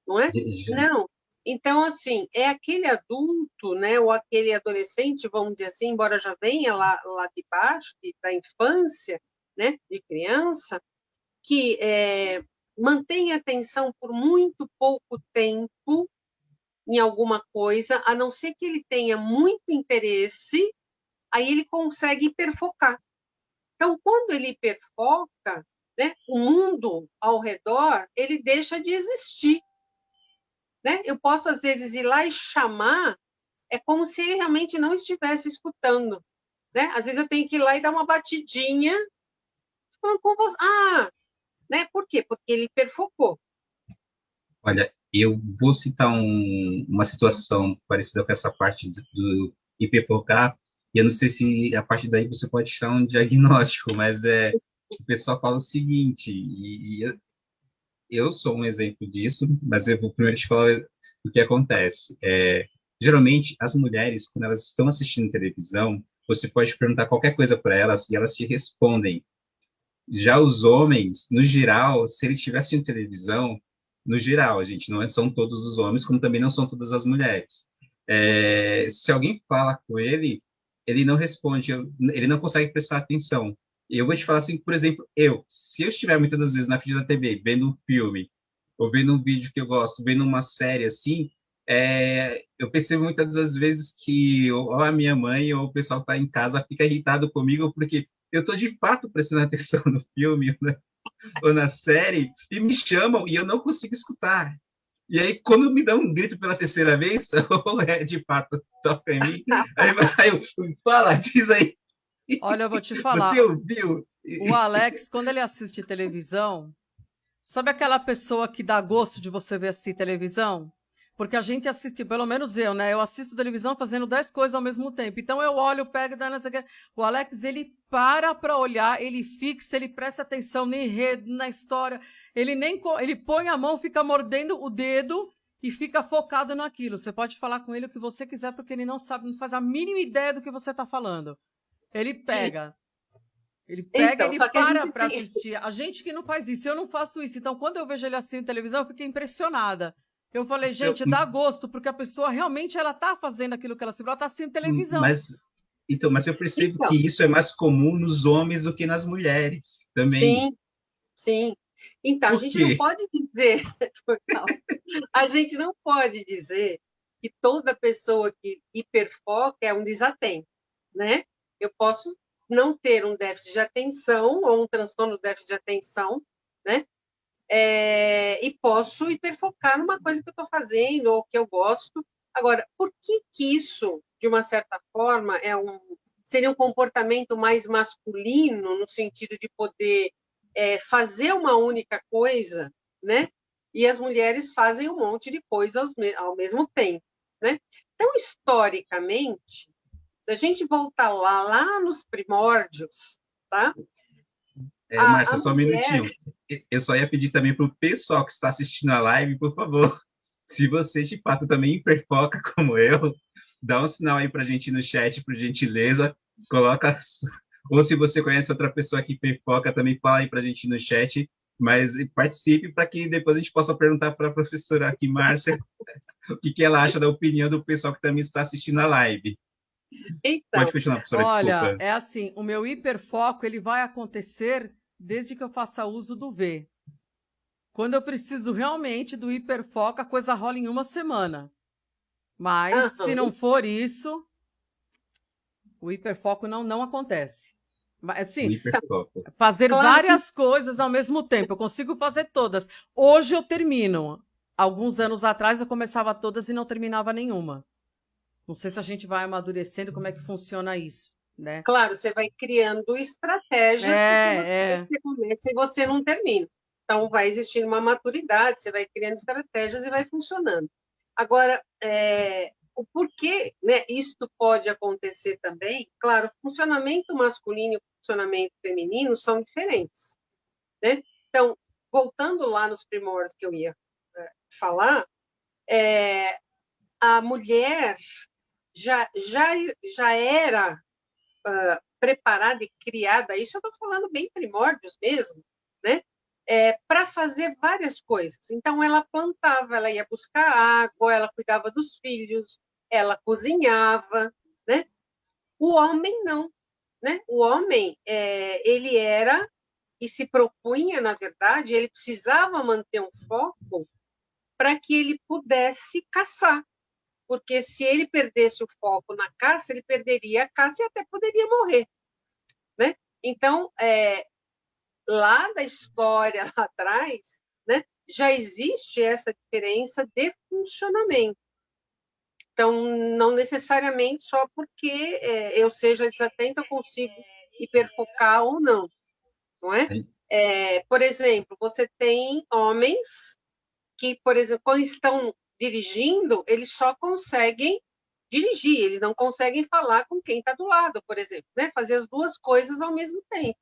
Não é? Não. Então, assim, é aquele adulto, né, ou aquele adolescente, vamos dizer assim, embora já venha lá de baixo, da infância, né, de criança, que mantém atenção por muito pouco tempo em alguma coisa, a não ser que ele tenha muito interesse, aí ele consegue hiperfocar. Então, quando ele hiperfoca, né, o mundo ao redor, ele deixa de existir. Né? Eu posso, às vezes, ir lá e chamar, é como se ele realmente não estivesse escutando. Né? Às vezes eu tenho que ir lá e dar uma batidinha, falando com você. Ah, né? Por quê? Porque ele hiperfocou. Olha, eu vou citar uma situação parecida com essa parte do hiperfocar, e eu não sei se a partir daí você pode tirar um diagnóstico, mas o pessoal fala o seguinte, e eu sou um exemplo disso, mas eu vou primeiro te falar o que acontece. Geralmente, as mulheres, quando elas estão assistindo televisão, você pode perguntar qualquer coisa para elas e elas te respondem. Já os homens, no geral, se eles estiverem assistindo televisão, no geral, gente, não são todos os homens, como também não são todas as mulheres. Se alguém fala com ele, ele não responde, ele não consegue prestar atenção. Eu vou te falar assim, por exemplo, se eu estiver muitas das vezes na frente da TV, vendo um filme, ou vendo um vídeo que eu gosto, vendo uma série assim, eu percebo muitas das vezes que ou a minha mãe ou o pessoal que está em casa fica irritado comigo porque eu estou de fato prestando atenção no filme, né, ou na série, e me chamam e eu não consigo escutar. E aí, quando me dão um grito pela terceira vez, ou de fato toca em mim, aí eu fala, diz aí. Olha, eu vou te falar. Você ouviu? O Alex, quando ele assiste televisão, sabe aquela pessoa que dá gosto de você ver assistir televisão? Porque a gente assiste, pelo menos eu, né? Eu assisto televisão fazendo 10 coisas ao mesmo tempo. Então eu olho, pego, não sei o que. O Alex, ele para olhar, ele fixa, ele presta atenção no enredo, na história. Ele põe a mão, fica mordendo o dedo e fica focado naquilo. Você pode falar com ele o que você quiser, porque ele não sabe, não faz a mínima ideia do que você está falando. Ele pega. Ele pega e ele para assistir. A gente que não faz isso, eu não faço isso. Então, quando eu vejo ele assistindo televisão, eu fiquei impressionada. Eu falei, gente, dá gosto, porque a pessoa realmente ela tá fazendo aquilo que ela está assistindo televisão. Mas eu percebo que isso é mais comum nos homens do que nas mulheres também. Sim. Então, a Por gente não quê? pode dizer, a gente não pode dizer que toda pessoa que hiperfoca é um desatento, né? Eu posso não ter um déficit de atenção ou um transtorno de déficit de atenção, né? E posso hiperfocar numa coisa que eu estou fazendo ou que eu gosto. Agora, por que isso, de uma certa forma, seria um comportamento mais masculino, no sentido de poder fazer uma única coisa, né? E as mulheres fazem um monte de coisa ao mesmo tempo, né? Então, historicamente, se a gente voltar lá nos primórdios, tá? Márcia, A só um mulher... minutinho. Eu só ia pedir também para o pessoal que está assistindo a live, por favor, se você de fato também hiperfoca como eu, dá um sinal aí para a gente no chat, por gentileza, coloca, ou se você conhece outra pessoa que hiperfoca, também fala aí para a gente no chat, mas participe para que depois a gente possa perguntar para a professora aqui, Márcia, o que ela acha da opinião do pessoal que também está assistindo a live. Então, Pode continuar, professora, Olha, desculpa. é assim, o meu hiperfoco ele vai acontecer desde que eu faça uso do V. Quando eu preciso realmente do hiperfoco, a coisa rola em uma semana. Mas, se não for isso, o hiperfoco não acontece. Mas, O assim, hiperfoco. fazer claro que várias coisas ao mesmo tempo. Eu consigo fazer todas. Hoje eu termino. Alguns anos atrás eu começava todas e não terminava nenhuma. Não sei se a gente vai amadurecendo, como é que funciona isso, né? Claro, você vai criando estratégias porque você começa e você não termina. Então, vai existindo uma maturidade, você vai criando estratégias e vai funcionando. Agora, o porquê, né, isto pode acontecer também, claro, o funcionamento masculino e o funcionamento feminino são diferentes, né? Então, voltando lá nos primórdios que eu ia falar, a mulher já era preparada e criada, isso eu estou falando bem primórdios mesmo, né? Para fazer várias coisas. Então, ela plantava, ela ia buscar água, ela cuidava dos filhos, ela cozinhava, né? O homem não, né? O homem, ele era e se propunha, na verdade, ele precisava manter um foco para que ele pudesse caçar, porque se ele perdesse o foco na caça, ele perderia a caça e até poderia morrer, né? Então, lá da história, lá atrás, né, já existe essa diferença de funcionamento. Então, não necessariamente só porque eu seja desatenta, eu consigo hiperfocar ou não, não é? Por exemplo, você tem homens que, por exemplo, quando estão dirigindo, eles só conseguem dirigir, eles não conseguem falar com quem está do lado, por exemplo, né? Fazer as duas coisas ao mesmo tempo.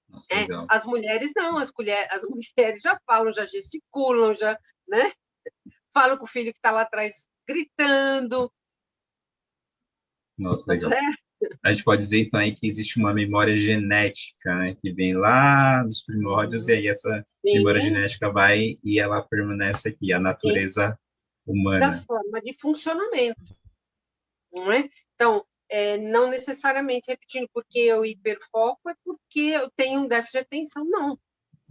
Nossa, legal. As mulheres não, as mulheres já falam, já gesticulam, já, né? Falam com o filho que está lá atrás gritando. Nossa, Tá legal. certo? A gente pode dizer, então, aí que existe uma memória genética, né, que vem lá dos primórdios, e aí essa memória Sim, genética vai e ela permanece aqui, a sim, natureza da humana. forma de funcionamento, não é? Então, não necessariamente repetindo porque eu hiperfoco é porque eu tenho um déficit de atenção, não.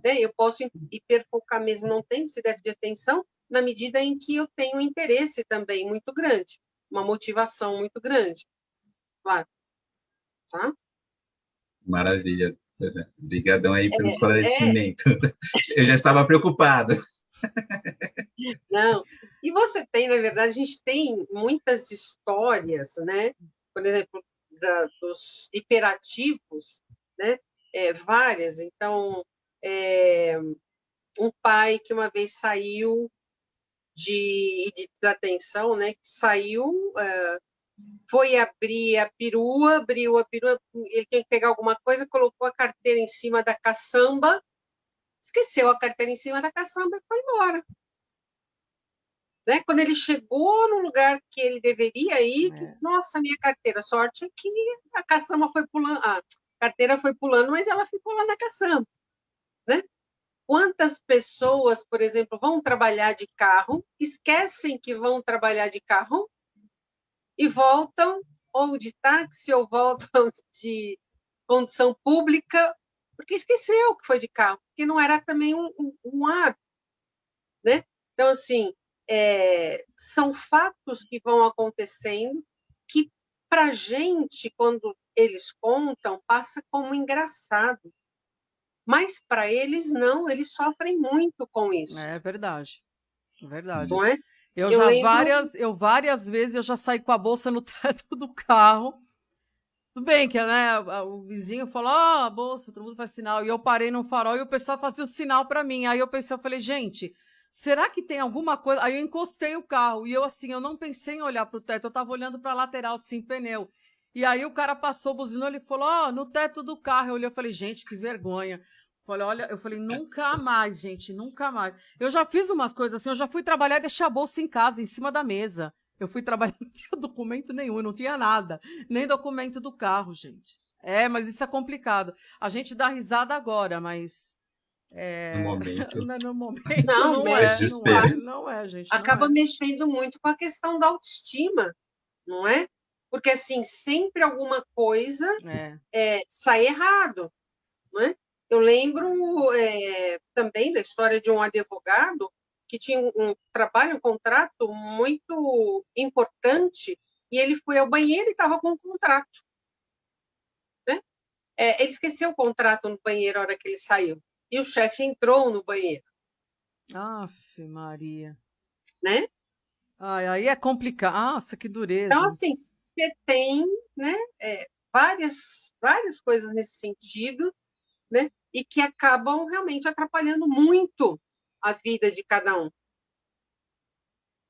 Né? Eu posso hiperfocar mesmo não tendo esse déficit de atenção na medida em que eu tenho um interesse também muito grande, uma motivação muito grande, claro. Tá? Maravilha. Obrigadão aí pelo É, esclarecimento. Eu já estava preocupado. não. E você tem, na verdade, a gente tem muitas histórias, né? Por exemplo, dos hiperativos, né? Várias. Então, um pai que uma vez saiu de desatenção, né? Que saiu, foi abrir a perua, abriu a perua, ele tinha que pegar alguma coisa, colocou a carteira em cima da caçamba, esqueceu a carteira em cima da caçamba e foi embora. Né? Quando ele chegou no lugar que ele deveria ir, nossa, minha carteira, sorte é que a caçamba foi pulando, a carteira foi pulando, mas ela ficou lá na caçamba. Né? Quantas pessoas, por exemplo, vão trabalhar de carro, esquecem que vão trabalhar de carro e voltam ou de táxi ou voltam de condução pública, porque esqueceu que foi de carro. porque não era também um hábito, né? Então, assim, são fatos que vão acontecendo que, para a gente, quando eles contam, passa como engraçado. Mas para eles, não, eles sofrem muito com isso. É verdade. Verdade. Não é? Eu Eu já lembro... várias vezes eu já saí com a bolsa no teto do carro. Tudo bem que, né, o vizinho falou, a bolsa, todo mundo faz sinal. E eu parei num farol e o pessoal fazia o sinal para mim. Aí eu pensei, eu falei, gente, será que tem alguma coisa? Aí eu encostei o carro e eu, assim, eu não pensei em olhar para o teto, eu estava olhando para a lateral, sim, pneu. E aí o cara passou, buzinou, ele falou, no teto do carro. Eu olhei, eu falei, gente, que vergonha. Falei, olha, eu falei, nunca mais, gente, nunca mais. Eu já fiz umas coisas assim, eu já fui trabalhar e deixei a bolsa em casa, em cima da mesa. Eu fui trabalhar, não tinha documento nenhum, não tinha nada, nem documento do carro, gente. Mas isso é complicado. A gente dá risada agora, mas No momento, no momento Não, não é é, mexe, não é, desespero. não é, gente, não acaba é. mexendo muito com a questão da autoestima, não é? Porque, assim, sempre alguma coisa sai errado, não é? Eu lembro também da história de um advogado que tinha um trabalho, um contrato muito importante, e ele foi ao banheiro e estava com um contrato, né? Ele esqueceu o contrato no banheiro na hora que ele saiu, e o chefe entrou no banheiro, Aff, Maria. né? Ai, aí é complicado. Nossa, que Então, dureza. assim, você tem, né, várias coisas nesse sentido, né, e que acabam realmente atrapalhando muito a vida de cada um,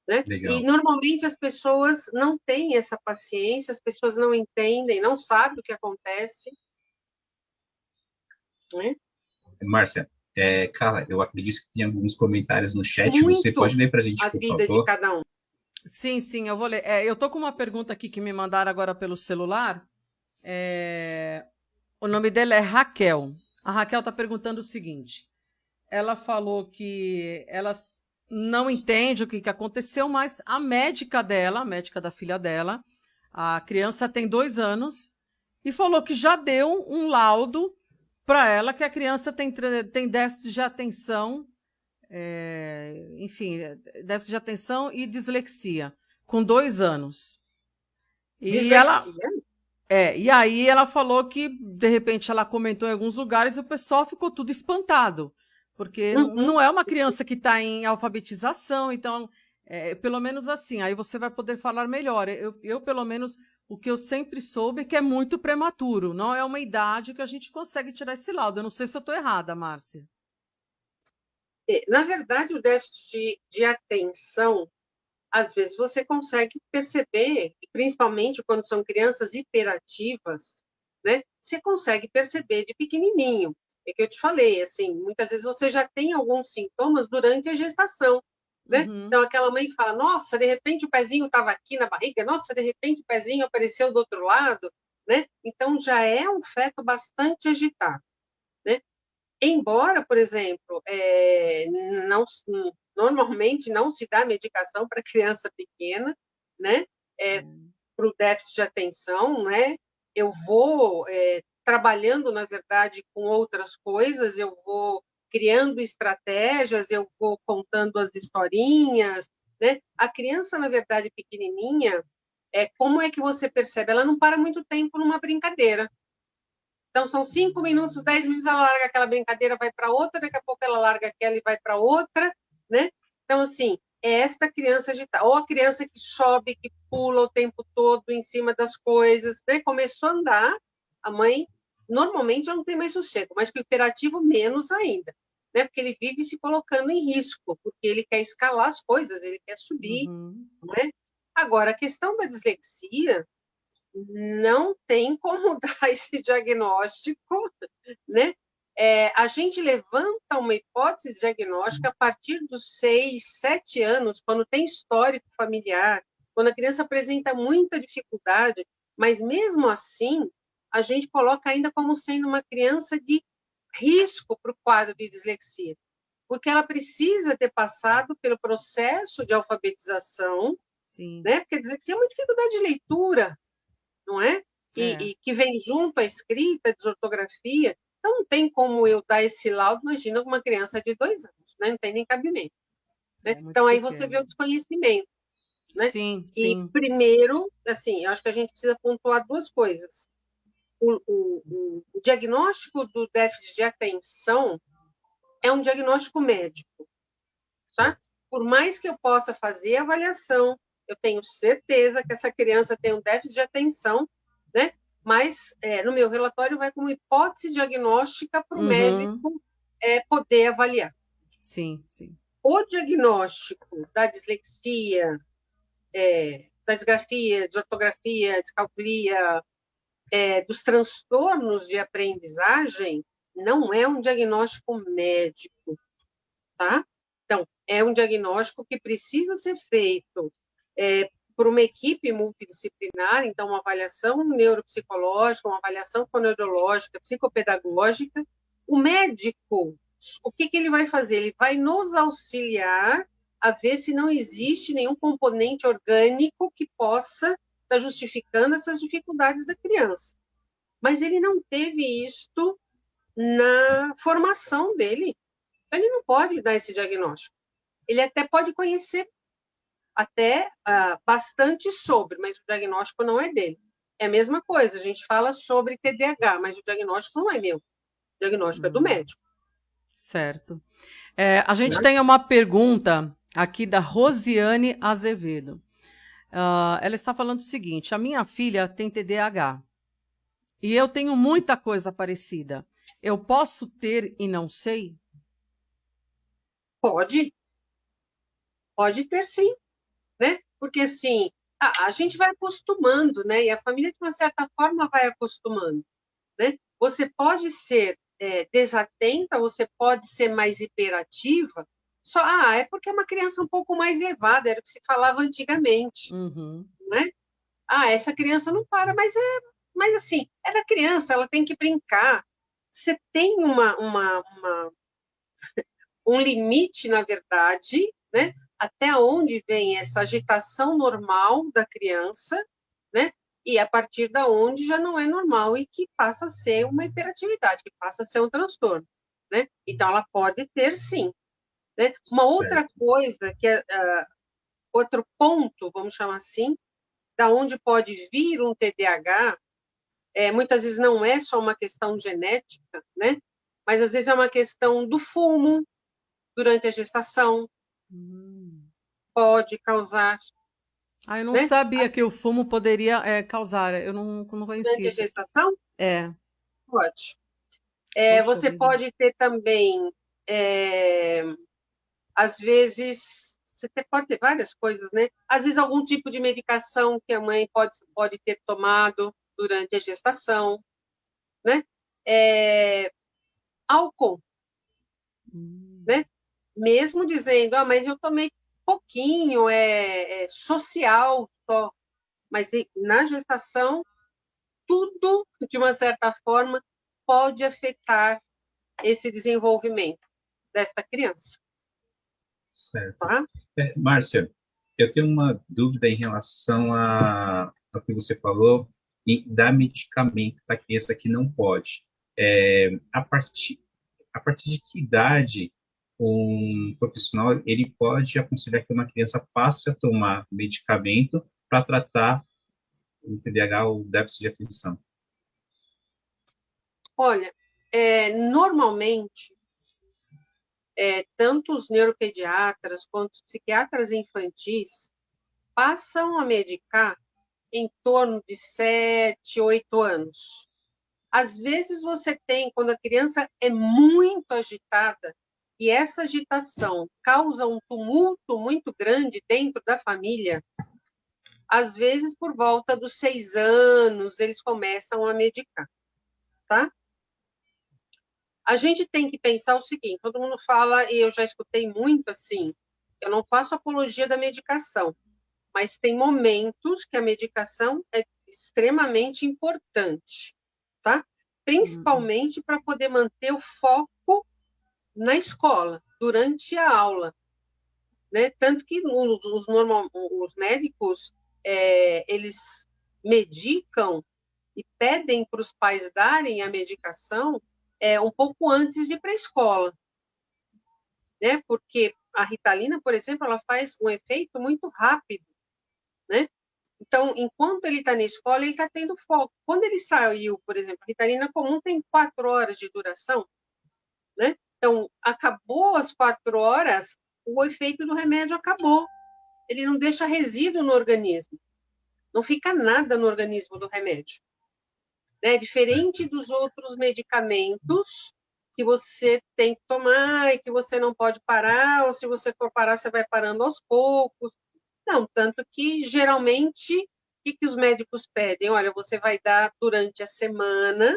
né? E, Legal. normalmente, as pessoas não têm essa paciência, as pessoas não entendem, não sabem o que acontece, né? Márcia, Carla, eu acredito que tem alguns comentários no chat. Você Muito pode ler para a gente, a por vida de favor? cada um. Sim, eu vou ler. Eu tô com uma pergunta aqui que me mandaram agora pelo celular. O nome dela é Raquel. A Raquel está perguntando o seguinte: ela falou que ela não entende o que aconteceu, mas a médica dela, a médica da filha dela, a criança tem 2 anos, e falou que já deu um laudo para ela que a criança tem déficit de atenção, enfim, déficit de atenção e dislexia, com 2 anos. E ela. Dislexia? E aí ela falou que, de repente, ela comentou em alguns lugares e o pessoal ficou tudo espantado, porque Uhum. não é uma criança que está em alfabetização, então, pelo menos assim, aí você vai poder falar melhor. Eu, pelo menos, o que eu sempre soube é que é muito prematuro, não é uma idade que a gente consegue tirar esse laudo. Eu não sei se eu estou errada, Márcia. Na verdade, o déficit de atenção, às vezes você consegue perceber, principalmente quando são crianças hiperativas, né? Você consegue perceber de pequenininho. É que eu te falei, assim, muitas vezes você já tem alguns sintomas durante a gestação, né? Uhum. Então, aquela mãe fala, nossa, de repente o pezinho estava aqui na barriga, nossa, de repente o pezinho apareceu do outro lado, né? Então, já é um feto bastante agitado, né? Embora, por exemplo, normalmente não se dá medicação para criança pequena, né? Para o déficit de atenção, né? Eu vou trabalhando, na verdade, com outras coisas, eu vou criando estratégias, eu vou contando as historinhas, né? A criança, na verdade, pequenininha, como é que você percebe? Ela não para muito tempo numa brincadeira. Então, são 5 minutos, 10 minutos, ela larga aquela brincadeira, vai para outra, daqui a pouco ela larga aquela e vai para outra, né? Então, assim, esta criança agitada, ou a criança que sobe, que pula o tempo todo em cima das coisas, né? Começou a andar, a mãe normalmente já não tem mais sossego, mas com o hiperativo menos ainda, né? Porque ele vive se colocando em risco, porque ele quer escalar as coisas, ele quer subir, não é? Agora, a questão da dislexia, não tem como dar esse diagnóstico, né? A gente levanta uma hipótese diagnóstica a partir dos 6, 7 anos, quando tem histórico familiar, quando a criança apresenta muita dificuldade, mas mesmo assim, a gente coloca ainda como sendo uma criança de risco para o quadro de dislexia, porque ela precisa ter passado pelo processo de alfabetização, Sim. né? Porque a dislexia é uma dificuldade de leitura, não é? E que vem junto à escrita, a desortografia. Então, não tem como eu dar esse laudo, imagina uma criança de 2 anos, né? Não tem nem cabimento. Né? Então, aí você vê o desconhecimento. Né? Sim, E, sim. primeiro, assim, eu acho que a gente precisa pontuar 2 coisas. O diagnóstico do déficit de atenção é um diagnóstico médico, tá? Por mais que eu possa fazer a avaliação, eu tenho certeza que essa criança tem um déficit de atenção, né? Mas no meu relatório vai como hipótese diagnóstica para o médico poder avaliar. Sim, sim. O diagnóstico da dislexia, da disgrafia, desortografia, descalculia, dos transtornos de aprendizagem, não é um diagnóstico médico, tá? Então, é um diagnóstico que precisa ser feito por uma equipe multidisciplinar, então, uma avaliação neuropsicológica, uma avaliação fonoaudiológica, psicopedagógica. O médico, o que ele vai fazer? Ele vai nos auxiliar a ver se não existe nenhum componente orgânico que possa estar justificando essas dificuldades da criança. Mas ele não teve isto na formação dele. Então, ele não pode dar esse diagnóstico. Ele até pode conhecer bastante sobre, mas o diagnóstico não é dele. É a mesma coisa, a gente fala sobre TDAH, mas o diagnóstico não é meu. O diagnóstico é do médico. Certo. A gente tem uma pergunta aqui da Rosiane Azevedo. Ela está falando o seguinte: a minha filha tem TDAH e eu tenho muita coisa parecida. Eu posso ter e não sei? Pode ter sim, né? Porque assim, a gente vai acostumando, né? E a família, de uma certa forma, vai acostumando, né? Você pode ser desatenta, você pode ser mais hiperativa, é porque é uma criança um pouco mais levada, era o que se falava antigamente, né? Essa criança não para, mas assim, ela é criança, ela tem que brincar. Você tem um limite, na verdade, né? Até onde vem essa agitação normal da criança, né? E a partir da onde já não é normal e que passa a ser uma hiperatividade, que passa a ser um transtorno, né? Então, ela pode ter, sim. Né? Uma outra coisa, que outro ponto, vamos chamar assim, da onde pode vir um TDAH, muitas vezes não é só uma questão genética, né? Mas às vezes é uma questão do fumo durante a gestação, pode causar. Eu não sabia que o fumo poderia causar, eu não conhecia durante a isso. gestação? Pode. Você vida. pode ter também, às vezes, você pode ter várias coisas, né? Às vezes, algum tipo de medicação que a mãe pode ter tomado durante a gestação, né? Álcool, né? Mesmo dizendo, mas eu tomei pouquinho, social só, mas na gestação, tudo, de uma certa forma, pode afetar esse desenvolvimento desta criança. Certo. Tá? Márcia, eu tenho uma dúvida em relação ao que você falou, dar medicamento para criança que não pode. A partir de que idade um profissional ele pode aconselhar que uma criança passe a tomar medicamento para tratar o TDAH ou déficit de atenção? Olha, normalmente, tanto os neuropediatras quanto os psiquiatras infantis passam a medicar em torno de 7, 8 anos. Às vezes você tem, quando a criança é muito agitada, e essa agitação causa um tumulto muito grande dentro da família, às vezes, por volta dos 6 anos, eles começam a medicar, tá? A gente tem que pensar o seguinte, todo mundo fala, e eu já escutei muito assim, eu não faço apologia da medicação, mas tem momentos que a medicação é extremamente importante, tá? Principalmente para poder manter o foco na escola, durante a aula, né? Tanto que os médicos, eles medicam e pedem para os pais darem a medicação um pouco antes de ir para a escola, né? Porque a Ritalina, por exemplo, ela faz um efeito muito rápido, né? Então, enquanto ele está na escola, ele está tendo foco. Quando ele saiu, por exemplo, a Ritalina comum tem 4 horas de duração, né? Então, acabou as 4 horas, o efeito do remédio acabou. Ele não deixa resíduo no organismo. Não fica nada no organismo do remédio. Né? Diferente dos outros medicamentos que você tem que tomar e que você não pode parar, ou se você for parar, você vai parando aos poucos. Não, tanto que, geralmente, o que os médicos pedem? Olha, você vai dar durante a semana,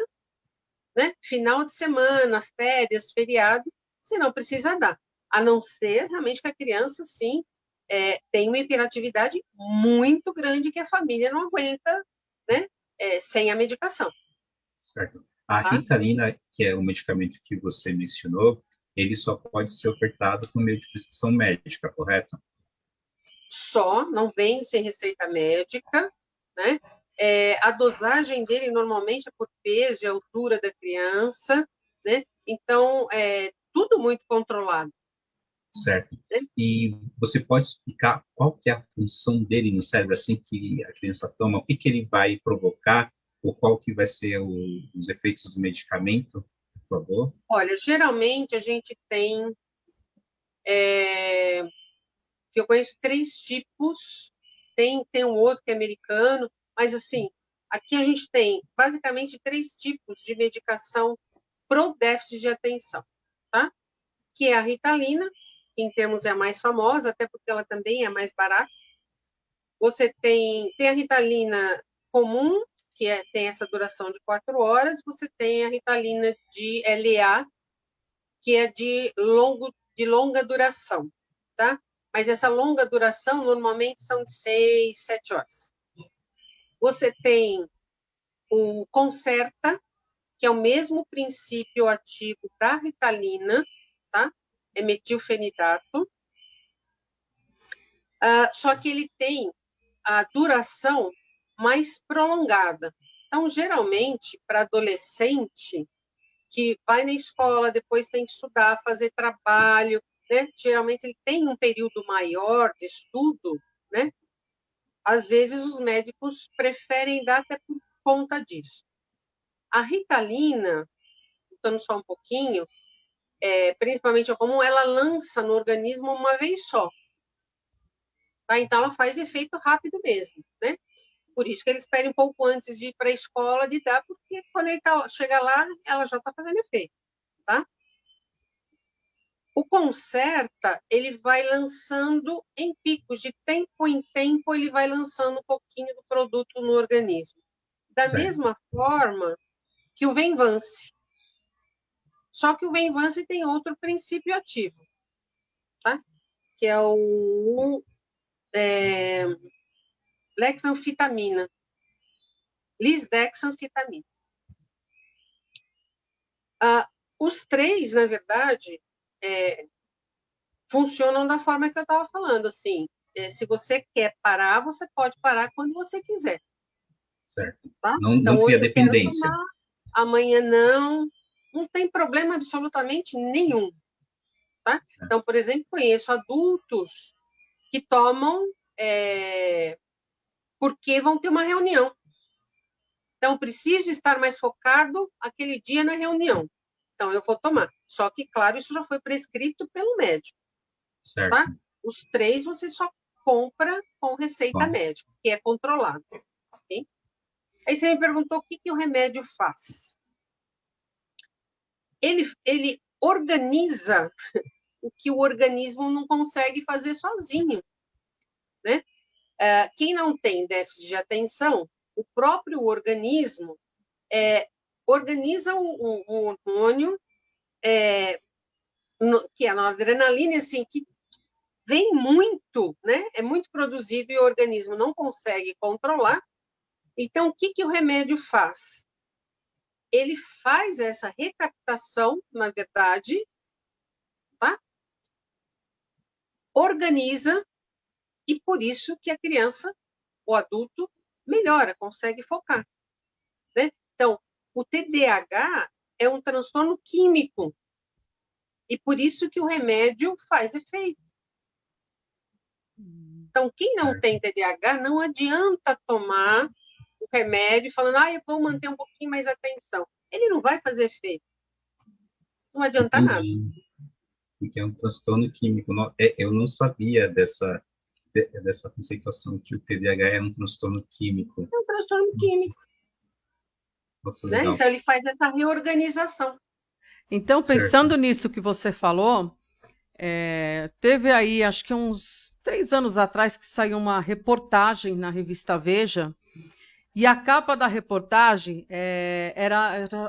né? Final de semana, férias, feriado, você não precisa dar. A não ser, realmente, que a criança, sim, tem uma hiperatividade muito grande que a família não aguenta, né? Sem a medicação. Certo. A Tá? Ritalina, que é o medicamento que você mencionou, ele só pode ser ofertado por meio de prescrição médica, correto? Só, não vem sem receita médica, né? A dosagem dele normalmente é por peso e altura da criança, né? Então, tudo muito controlado. Certo. E você pode explicar qual que é a função dele no cérebro, assim que a criança toma, o que que ele vai provocar, ou qual que vai ser os efeitos do medicamento, por favor? Olha, geralmente a gente tem, que eu conheço 3 tipos, tem um outro que é americano, mas assim, aqui a gente tem basicamente 3 tipos de medicação pro déficit de atenção, tá? Que é a Ritalina, que em termos é a mais famosa, até porque ela também é mais barata. Você tem a Ritalina comum, que tem essa duração de 4 horas, você tem a Ritalina de LA, que é de longa duração, tá? Mas essa longa duração normalmente são de 6, 7 horas. Você tem o Concerta, que é o mesmo princípio ativo da Ritalina, tá? É metilfenidato. Só que ele tem a duração mais prolongada. Então, geralmente, para adolescente que vai na escola, depois tem que estudar, fazer trabalho, né? Geralmente ele tem um período maior de estudo, né? Às vezes os médicos preferem dar até por conta disso. A Ritalina, voltando só um pouquinho, principalmente como ela lança no organismo uma vez só. Tá? Então ela faz efeito rápido mesmo, né? Por isso que eles pedem um pouco antes de ir para a escola de dar, porque quando ele chega lá, ela já está fazendo efeito, tá? O Concerta, ele vai lançando em picos, de tempo em tempo, ele vai lançando um pouquinho do produto no organismo. Da mesma forma que o Venvance. Só que o Venvance tem outro princípio ativo, tá? Que é o lexanfetamina. Lisdexanfetamina. Os 3, na verdade, funcionam da forma que eu estava falando, assim, se você quer parar, você pode parar quando você quiser. Certo. Tá? Não, Então, não cria hoje eu quero dependência. tomar, amanhã não tem problema absolutamente nenhum. Tá? Então, por exemplo, conheço adultos que tomam porque vão ter uma reunião. Então, preciso estar mais focado aquele dia na reunião. Então, eu vou tomar. Só que, claro, isso já foi prescrito pelo médico. Certo. Tá? Os 3 você só compra com receita médica, que é controlado. Okay? Aí você me perguntou o que o remédio faz. Ele organiza o que o organismo não consegue fazer sozinho. Né? Quem não tem déficit de atenção, o próprio organismo organiza um hormônio que é a noradrenalina, assim, que vem muito, né? É muito produzido e o organismo não consegue controlar. Então, o que o remédio faz? Ele faz essa recaptação, na verdade, tá? Organiza, e por isso que a criança, o adulto, melhora, consegue focar. Né? Então, o TDAH é um transtorno químico. E por isso que o remédio faz efeito. Então, quem não Certo. tem TDAH, não adianta tomar o remédio falando, eu vou manter um pouquinho mais atenção. Ele não vai fazer efeito. Não adianta nada. Entendi. Porque é um transtorno químico. Eu não sabia dessa conceituação que o TDAH é um transtorno químico. É um transtorno químico. Nossa, Né? legal. Então, ele faz essa reorganização. Então, Certo. pensando nisso que você falou, teve aí, acho que uns 3 anos atrás, que saiu uma reportagem na revista Veja, e a capa da reportagem,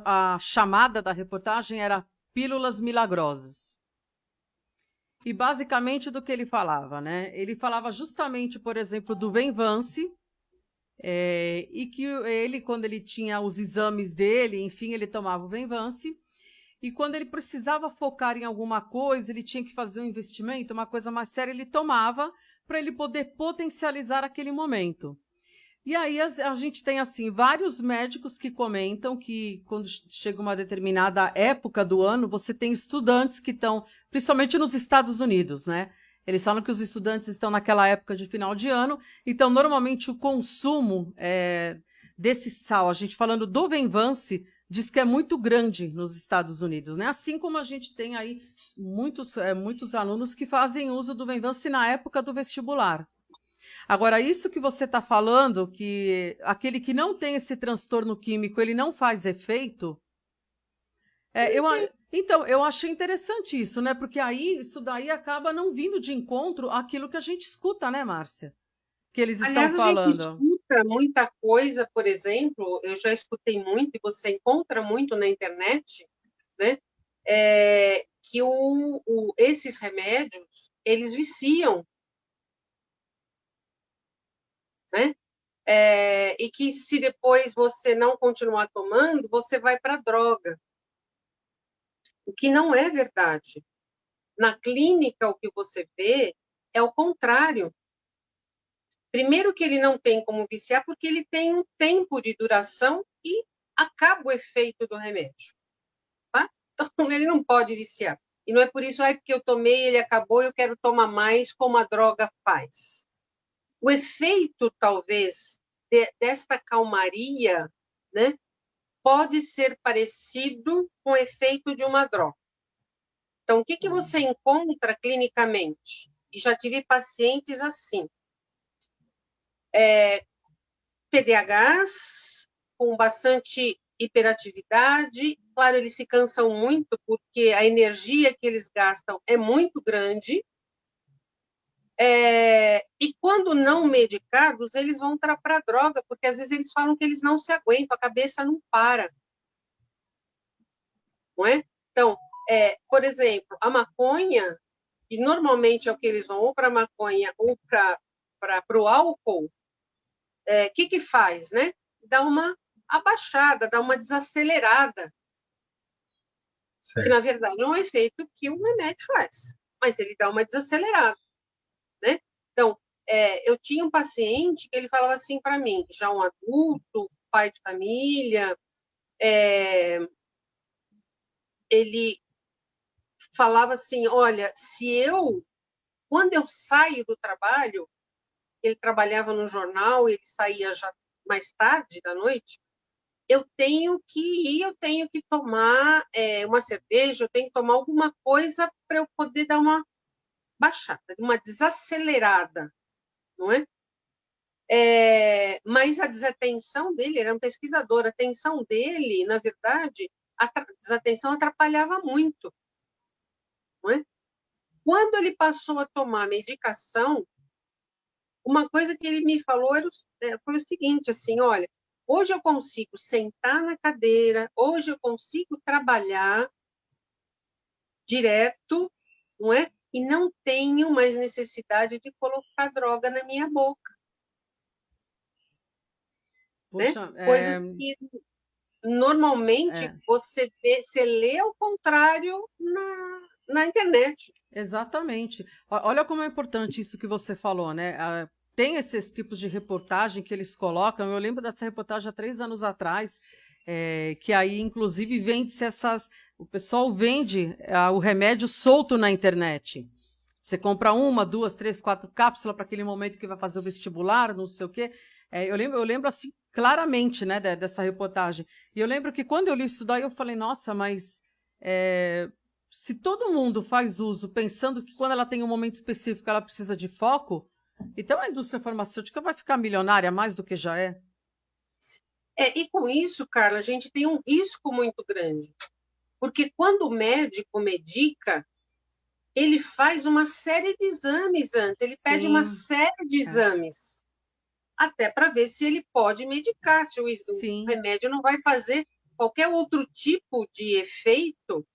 a chamada da reportagem era Pílulas Milagrosas. E basicamente do que ele falava, né? Ele falava justamente, por exemplo, do Venvance, e que ele, quando ele tinha os exames dele, enfim, ele tomava o Venvance, e quando ele precisava focar em alguma coisa, ele tinha que fazer um investimento, uma coisa mais séria, ele tomava para ele poder potencializar aquele momento. E aí a gente tem, assim, vários médicos que comentam que quando chega uma determinada época do ano, você tem estudantes que estão, principalmente nos Estados Unidos, né? Eles falam que os estudantes estão naquela época de final de ano, então normalmente o consumo desse sal, a gente falando do Venvance, diz que é muito grande nos Estados Unidos, né? Assim como a gente tem aí muitos alunos que fazem uso do Venvance na época do vestibular. Agora, isso que você está falando, que aquele que não tem esse transtorno químico, ele não faz efeito, então, eu achei interessante isso, né? Porque aí, isso daí acaba não vindo de encontro àquilo que a gente escuta, né, Márcia? Que eles estão falando. A gente escuta muita coisa, por exemplo, eu já escutei muito, e você encontra muito na internet, né? Que esses remédios, eles viciam, né? E que se depois você não continuar tomando, você vai para a droga. O que não é verdade. Na clínica, o que você vê é o contrário. Primeiro que ele não tem como viciar, porque ele tem um tempo de duração e acaba o efeito do remédio. Tá? Então, ele não pode viciar. E não é por isso, porque eu tomei, ele acabou, eu quero tomar mais, como a droga faz. O efeito, talvez, desta calmaria, né, pode ser parecido com o efeito de uma droga. Então, o que você encontra clinicamente? E já tive pacientes assim. TDAHs, com bastante hiperatividade. Claro, eles se cansam muito, porque a energia que eles gastam é muito grande. E quando não medicados, eles vão para a droga, porque às vezes eles falam que eles não se aguentam, a cabeça não para. Não é? Então, por exemplo, a maconha, que normalmente é o que eles vão ou para a maconha ou para o álcool, o que faz, né? Dá uma abaixada, dá uma desacelerada. Certo. Que, na verdade, não é o efeito que o remédio faz, mas ele dá uma desacelerada, né? Então, eu tinha um paciente que ele falava assim para mim, já um adulto, pai de família, ele falava assim, olha, quando eu saio do trabalho, ele trabalhava no jornal, ele saía já mais tarde da noite, eu tenho que tomar uma cerveja, eu tenho que tomar alguma coisa para eu poder dar uma baixada, uma desacelerada, não é? Mas a desatenção dele, era um pesquisador, a atenção dele, na verdade, a desatenção atrapalhava muito, não é? Quando ele passou a tomar medicação, uma coisa que ele me falou foi o seguinte, assim, olha, hoje eu consigo sentar na cadeira, hoje eu consigo trabalhar direto, não é? E não tenho mais necessidade de colocar droga na minha boca. Poxa, né? Coisas que normalmente você lê ao contrário na internet. Exatamente. Olha como é importante isso que você falou, né? Tem esses tipos de reportagem que eles colocam. Eu lembro dessa reportagem há 3 anos atrás, que aí, inclusive, vende-se o pessoal vende o remédio solto na internet. Você compra 1, 2, 3, 4 cápsulas para aquele momento que vai fazer o vestibular, não sei o quê. Eu lembro assim, claramente, né, dessa reportagem. E eu lembro que quando eu li isso daí, eu falei, nossa, mas se todo mundo faz uso pensando que quando ela tem um momento específico ela precisa de foco, então a indústria farmacêutica vai ficar milionária mais do que já é. E com isso, Carla, a gente tem um risco muito grande. Porque quando o médico medica, ele faz uma série de exames antes, ele pede uma série de exames, até para ver se ele pode medicar, se o remédio não vai fazer qualquer outro tipo de efeito.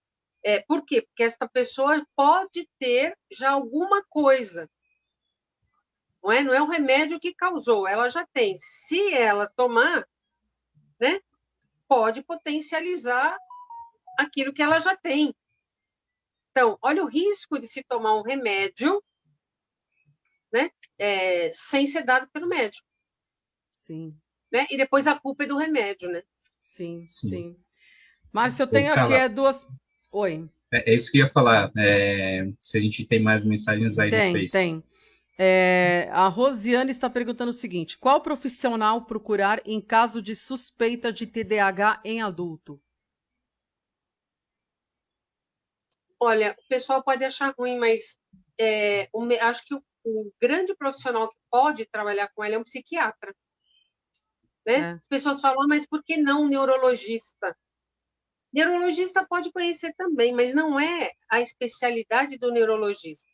Por quê? Porque esta pessoa pode ter já alguma coisa. Não é o remédio que causou, ela já tem. Se ela tomar, né, pode potencializar aquilo que ela já tem. Então, olha o risco de se tomar um remédio, né, sem ser dado pelo médico. Sim. Né? E depois a culpa é do remédio, né? Sim. Márcio, eu tenho aqui duas... Oi. É isso que eu ia falar. Se a gente tem mais mensagens aí no Face. Tem. A Rosiane está perguntando o seguinte: qual profissional procurar em caso de suspeita de TDAH em adulto? Olha, o pessoal pode achar ruim, mas acho que o grande profissional que pode trabalhar com ela é um psiquiatra. Né? As pessoas falam, mas por que não um neurologista? Neurologista pode conhecer também, mas não é a especialidade do neurologista.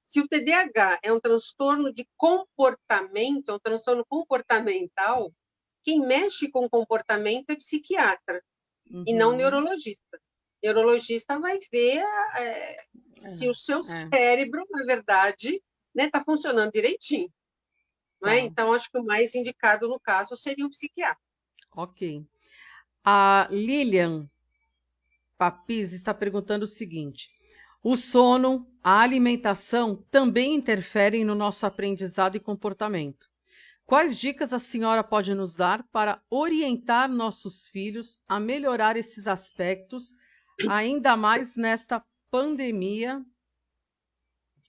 Se o TDAH é um transtorno de comportamento, é um transtorno comportamental, quem mexe com comportamento é psiquiatra, e não neurologista. Neurologista vai ver se o seu cérebro, na verdade, está funcionando direitinho. Não é? Então, acho que o mais indicado, no caso, seria o psiquiatra. Ok. A Lilian Papiz está perguntando o seguinte: o sono, a alimentação também interferem no nosso aprendizado e comportamento. Quais dicas a senhora pode nos dar para orientar nossos filhos a melhorar esses aspectos, ainda mais nesta pandemia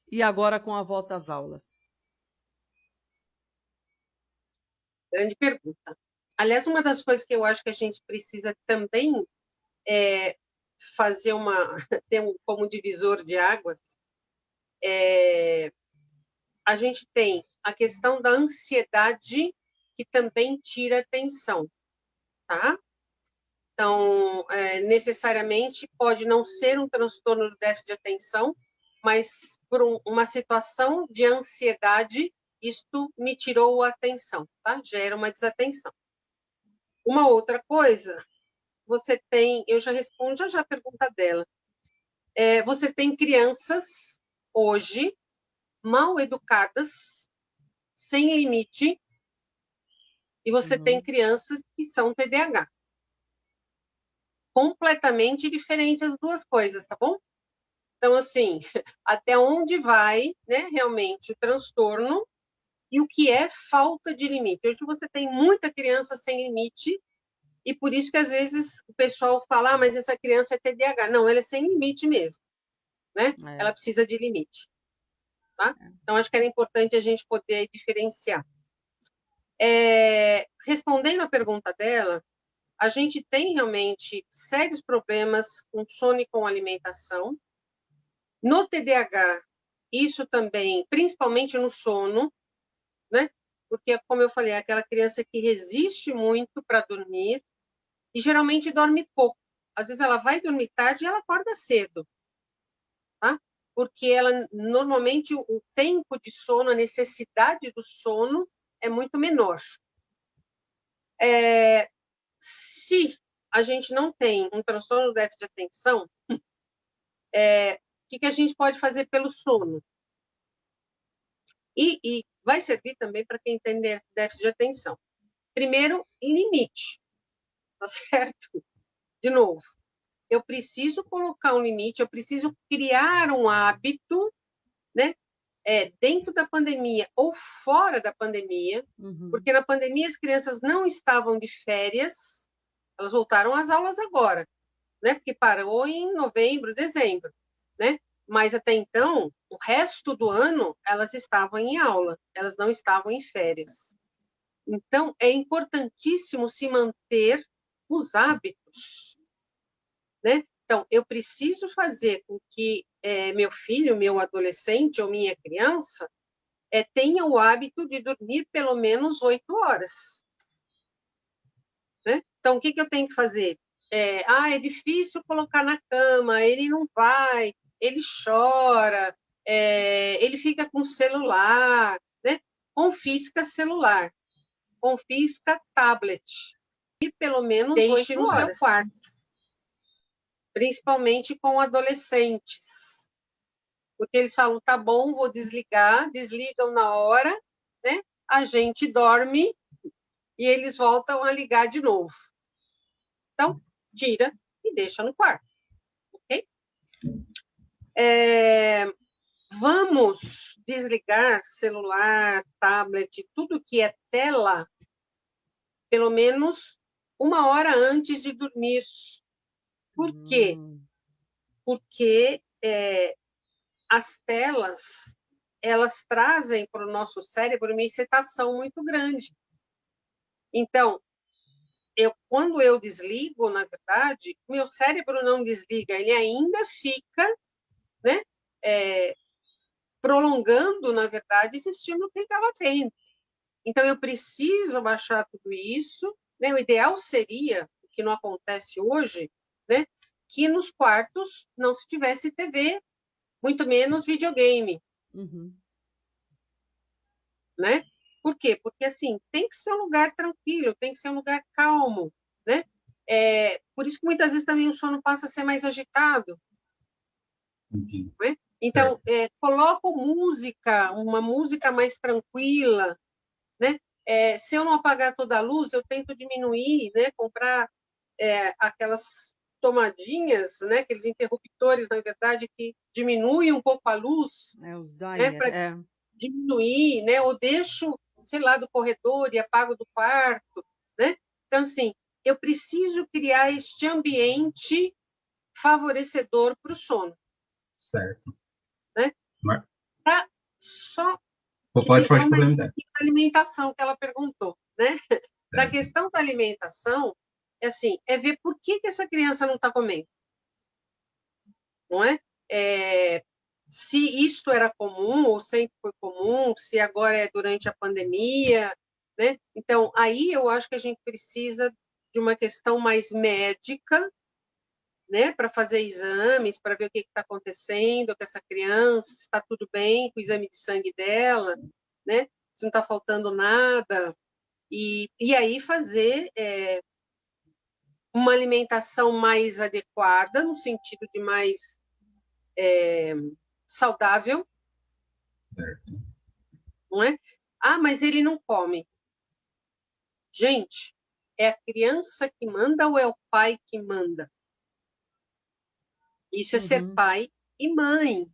e agora com a volta às aulas? Grande pergunta. Aliás, uma das coisas que eu acho que a gente precisa também fazer ter como divisor de águas, a gente tem a questão da ansiedade, que também tira atenção, tá? Então, necessariamente pode não ser um transtorno do déficit de atenção, mas por uma situação de ansiedade, isto me tirou a atenção, tá? Gera uma desatenção. Uma outra coisa, eu já respondo já a pergunta dela. Você tem crianças hoje mal educadas, sem limite, e você tem crianças que são TDAH. Completamente diferentes as duas coisas, tá bom? Então, assim, até onde vai, né, realmente o transtorno e o que é falta de limite. Hoje você tem muita criança sem limite, e por isso que às vezes o pessoal fala, mas essa criança é TDAH. Não, ela é sem limite mesmo, né? Ela precisa de limite. Tá? Então, acho que era importante a gente poder diferenciar. Respondendo à pergunta dela, a gente tem realmente sérios problemas com sono e com alimentação. No TDAH, isso também, principalmente no sono, né? Porque, como eu falei, é aquela criança que resiste muito para dormir e geralmente dorme pouco. Às vezes ela vai dormir tarde e ela acorda cedo, tá? Porque ela, normalmente, o tempo de sono, a necessidade do sono é muito menor. Se a gente não tem um transtorno do déficit de atenção, o que a gente pode fazer pelo sono? E vai servir também para quem tem déficit de atenção. Primeiro, limite, tá certo? De novo, eu preciso colocar um limite, eu preciso criar um hábito, né? Dentro da pandemia ou fora da pandemia, porque na pandemia as crianças não estavam de férias, Elas voltaram às aulas agora, né? Porque parou em novembro, dezembro, né? Mas até então, o resto do ano, elas estavam em aula, elas não estavam em férias. Então, é importantíssimo se manter os hábitos, né? Então, eu preciso fazer com que meu filho, meu adolescente ou minha criança tenha o hábito de dormir pelo menos 8 horas. Né? Então, o que eu tenho que fazer? É difícil colocar na cama, ele não vai, ele chora, ele fica com o celular, né? Confisca celular, confisca tablet, e pelo menos 8 no seu quarto, principalmente com adolescentes, porque eles falam, tá bom, vou desligar, desligam na hora, né? A gente dorme e eles voltam a ligar de novo. Então, tira e deixa no quarto, ok? Vamos desligar celular, tablet, tudo que é tela, pelo menos 1 hora antes de dormir. Por quê? Porque as telas, elas trazem para o nosso cérebro uma excitação muito grande. Então, quando eu desligo, na verdade, meu cérebro não desliga, ele ainda fica, né, prolongando, na verdade, esse estímulo que ele estava tendo. Então, eu preciso baixar tudo isso, né? O ideal seria, o que não acontece hoje, né, que nos quartos não se tivesse TV, muito menos videogame. Né? Por quê? Porque, assim, tem que ser um lugar tranquilo, tem que ser um lugar calmo, né? Por isso que muitas vezes também o sono passa a ser mais agitado. Né? Então, coloco música, uma música mais tranquila, né? Se eu não apagar toda a luz, eu tento diminuir, né? Comprar aquelas tomadinhas, né? Aqueles interruptores, na verdade, que diminuem um pouco a luz, os né? Para diminuir, né? Ou deixo, sei lá, do corredor e apago do quarto, né? Então, assim, eu preciso criar este ambiente favorecedor para o sono. Certo. Né? Pode complementar. A alimentação que ela perguntou, né? Da questão da alimentação, é ver por que essa criança não está comendo. Não é? Se isto era comum ou sempre foi comum, se agora é durante a pandemia, né? Então, aí eu acho que a gente precisa de uma questão mais médica, né? Para fazer exames, para ver o que está acontecendo com essa criança, se está tudo bem com o exame de sangue dela, né? Se não está faltando nada. E aí fazer uma alimentação mais adequada, no sentido de mais saudável. Certo. Não é? Mas ele não come. Gente, é a criança que manda ou é o pai que manda? Isso é ser pai e mãe.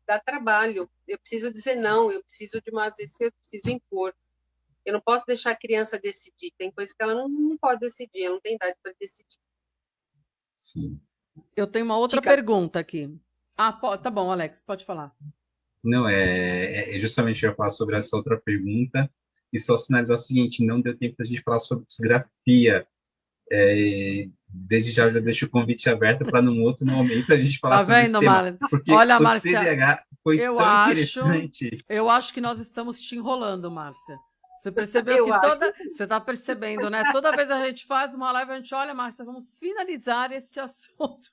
Dá trabalho. Eu preciso dizer não, eu preciso às vezes eu preciso impor. Eu não posso deixar a criança decidir. Tem coisas que ela não pode decidir, ela não tem idade para decidir. Sim. Eu tenho uma outra pergunta aqui. Tá bom, Alex, pode falar. Não, justamente eu ia falar sobre essa outra pergunta e só sinalizar o seguinte, não deu tempo da gente falar sobre disgrafia. Desde já deixo o convite aberto para num outro momento a gente falar sobre esse tema. Porque olha, o Márcia, TDAH foi tão interessante. Eu acho que nós estamos te enrolando, Márcia. Você percebeu Você está percebendo, né? Toda vez a gente faz uma live, a gente olha, Márcia, vamos finalizar este assunto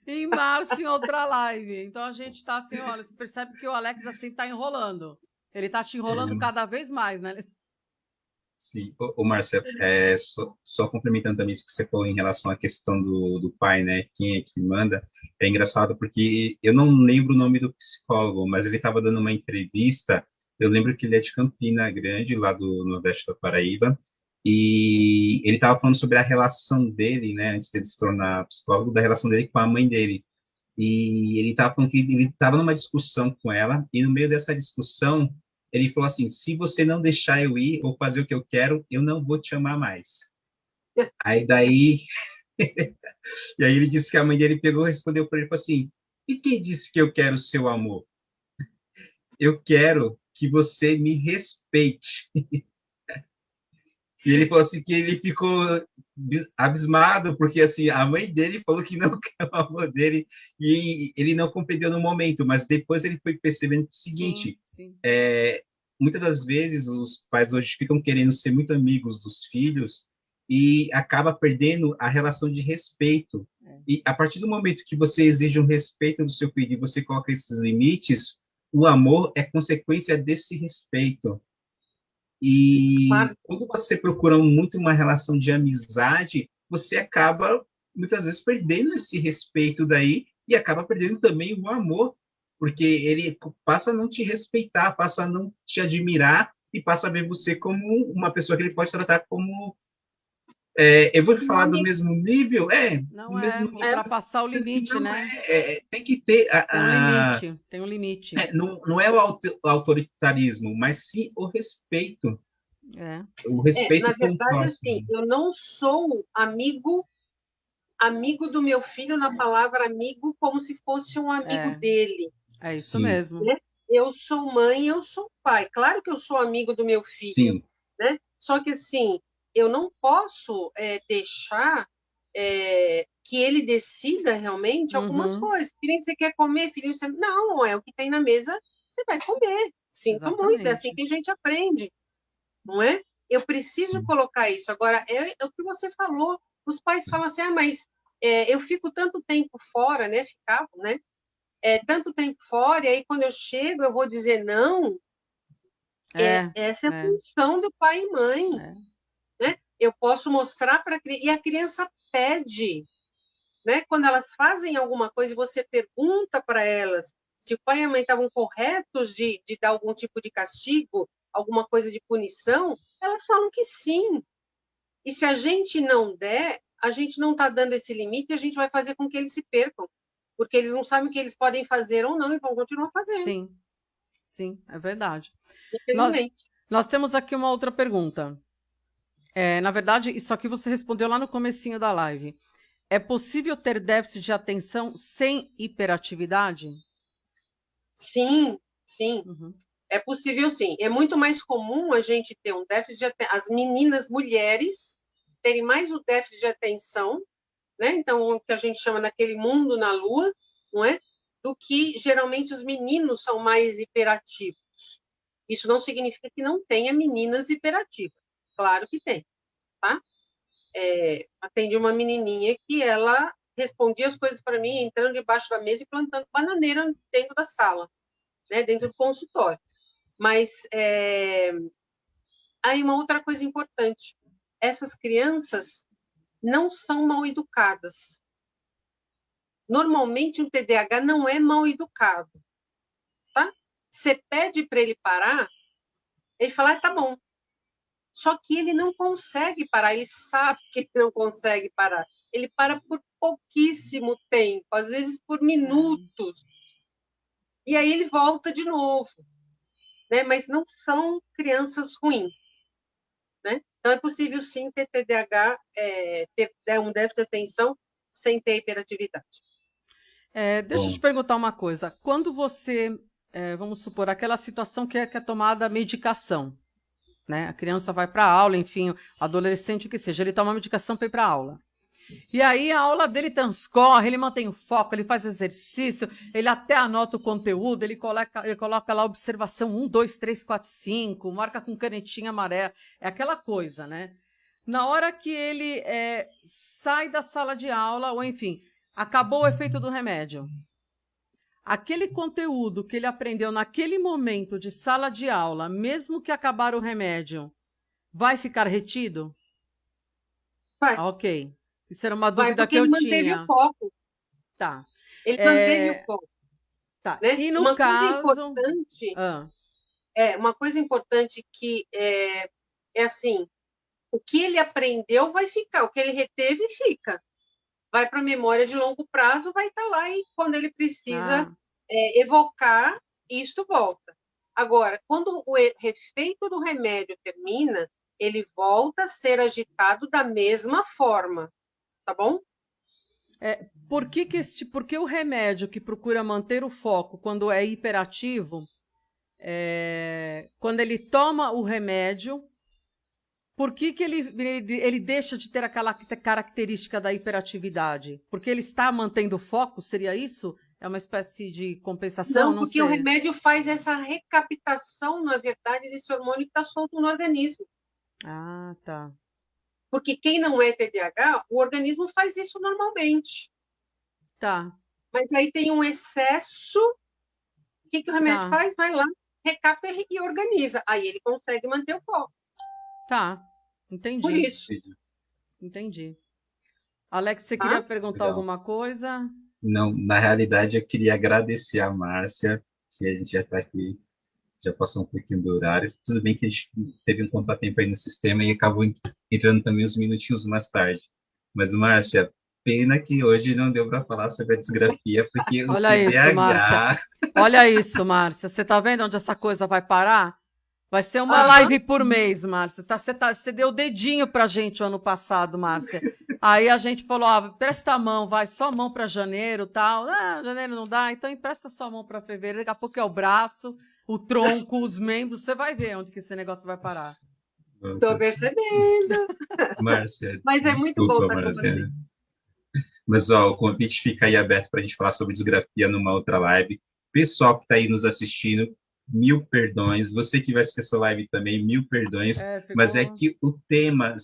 em março, em outra live. Então a gente está assim, olha, você percebe que o Alex assim está enrolando. Ele está te enrolando cada vez mais, né? Sim, Márcia, só complementando também isso que você falou em relação à questão do pai, né? Quem é que manda? É engraçado porque eu não lembro o nome do psicólogo, mas ele estava dando uma entrevista. Eu lembro que ele é de Campina Grande, lá do Nordeste da Paraíba, e ele estava falando sobre a relação dele, né? Antes dele se tornar psicólogo, da relação dele com a mãe dele. E ele estava falando que ele estava numa discussão com ela, e no meio dessa discussão ele falou assim, se você não deixar eu ir ou fazer o que eu quero, eu não vou te amar mais. Aí daí E aí ele disse que a mãe dele pegou e respondeu para ele, falou assim, e quem disse que eu quero o seu amor? Eu quero que você me respeite. E ele falou assim que ele ficou abismado, porque assim, a mãe dele falou que não quer o amor dele, e ele não compreendeu no momento, mas depois ele foi percebendo o seguinte, sim. Muitas das vezes os pais hoje ficam querendo ser muito amigos dos filhos e acaba perdendo a relação de respeito. E a partir do momento que você exige um respeito do seu filho e você coloca esses limites, o amor é consequência desse respeito. E quando você procura muito uma relação de amizade, você acaba, muitas vezes, perdendo esse respeito daí e acaba perdendo também o amor, porque ele passa a não te respeitar, passa a não te admirar e passa a ver você como uma pessoa que ele pode tratar como... eu vou falar do mesmo nível? Não do mesmo nível. Ultrapassar o limite, não né? Tem que ter... Tem um limite. Não é o autoritarismo, mas sim o respeito. O respeito na com o verdade, próximo. assim, eu não sou amigo do meu filho na palavra amigo como se fosse um amigo dele. É isso mesmo. Né? Eu sou mãe, eu sou pai. Claro que eu sou amigo do meu filho. Sim. Né? Só que, assim, eu não posso deixar que ele decida realmente algumas coisas. Filhinho, você quer comer? Filhinho, você... Não, é o que tem na mesa, você vai comer. Sinto muito, é assim que a gente aprende. Não é? Eu preciso colocar isso. Agora, é o que você falou. Os pais falam assim, mas eu fico tanto tempo fora, né? Ficava, né? Tanto tempo fora, e aí quando eu chego, eu vou dizer não. Essa é a função do pai e mãe. Né? Eu posso mostrar para a criança, e a criança pede. Né? Quando elas fazem alguma coisa, você pergunta para elas se o pai e a mãe estavam corretos de dar algum tipo de castigo, alguma coisa de punição, elas falam que sim. E se a gente não der, a gente não está dando esse limite, a gente vai fazer com que eles se percam, porque eles não sabem o que eles podem fazer ou não e vão continuar fazendo. Sim, é verdade. Infelizmente. Nós temos aqui uma outra pergunta. Na verdade, isso aqui você respondeu lá no comecinho da live. É possível ter déficit de atenção sem hiperatividade? Sim. É possível, sim. É muito mais comum a gente ter um déficit de atenção. As meninas, mulheres, terem mais o déficit de atenção, né? Então, o que a gente chama naquele mundo na lua, não é? Do que geralmente os meninos são mais hiperativos. Isso não significa que não tenha meninas hiperativas. Claro que tem, tá? Atendi uma menininha que ela respondia as coisas para mim entrando debaixo da mesa e plantando bananeira dentro da sala, né? Dentro do consultório. Mas aí uma outra coisa importante, essas crianças não são mal educadas. Normalmente um TDAH não é mal educado, tá? Você pede para ele parar, ele fala, tá bom. Só que ele não consegue parar, ele sabe que ele não consegue parar. Ele para por pouquíssimo tempo, às vezes por minutos. E aí ele volta de novo. Né? Mas não são crianças ruins. Né? Então, é possível, sim, ter TDAH, ter um déficit de atenção sem ter hiperatividade. Deixa eu te perguntar uma coisa. Quando você, vamos supor, aquela situação que é tomada medicação, né? A criança vai para a aula, enfim, o adolescente, o que seja, ele toma medicação para ir para a aula. E aí a aula dele transcorre, ele mantém o foco, ele faz exercício, ele até anota o conteúdo, ele coloca lá observação 1, 2, 3, 4, 5, marca com canetinha amarela, é aquela coisa, né? Na hora que ele sai da sala de aula, ou enfim, acabou o efeito do remédio, aquele conteúdo que ele aprendeu naquele momento de sala de aula, mesmo que acabar o remédio, vai ficar retido? Vai. Ok. Isso era uma dúvida que eu tinha. Ele manteve o foco. Tá. Ele manteve o foco. Tá. Né? E no caso... uma coisa importante que é assim, o que ele aprendeu vai ficar, o que ele reteve fica. Vai para a memória de longo prazo, vai estar lá e quando ele precisa evocar, isto volta. Agora, quando o efeito do remédio termina, ele volta a ser agitado da mesma forma. tá bom? Por que o remédio que procura manter o foco quando é hiperativo, quando ele toma o remédio, por que ele deixa de ter aquela característica da hiperatividade? Porque ele está mantendo o foco, seria isso? É uma espécie de compensação? Não, porque o remédio faz essa recaptação, na verdade, desse hormônio que está solto no organismo. Ah, tá. Porque quem não é TDAH, o organismo faz isso normalmente. Tá. Mas aí tem um excesso, o que o remédio faz? Vai lá, recapta e organiza. Aí ele consegue manter o foco. Tá, entendi. Por isso. Entendi. Alex, você queria perguntar alguma coisa? Não, na realidade eu queria agradecer a Márcia, que a gente já está aqui, já passou um pouquinho do horário. Tudo bem que a gente teve um contratempo aí no sistema e acabou entrando também uns minutinhos mais tarde. Mas, Márcia, pena que hoje não deu para falar sobre a disgrafia, porque o Olha TDAH... isso, Márcia. Olha isso, Márcia. Você está vendo onde essa coisa vai parar? Vai ser uma live por mês, Márcia. Você deu o dedinho para a gente o ano passado, Márcia. Aí a gente falou, empresta a mão, vai, só a mão para janeiro, tal. Janeiro não dá, então empresta só a mão para fevereiro. Daqui a pouco é o braço, o tronco, os membros. Você vai ver onde que esse negócio vai parar. Estou percebendo. Márcia, mas é muito bom estar com vocês. Mas, o convite fica aí aberto para a gente falar sobre disgrafia numa outra live. Pessoal que está aí nos assistindo, 1000 perdões. Você que vai assistir essa live também, 1000 perdões. Mas é que o tema,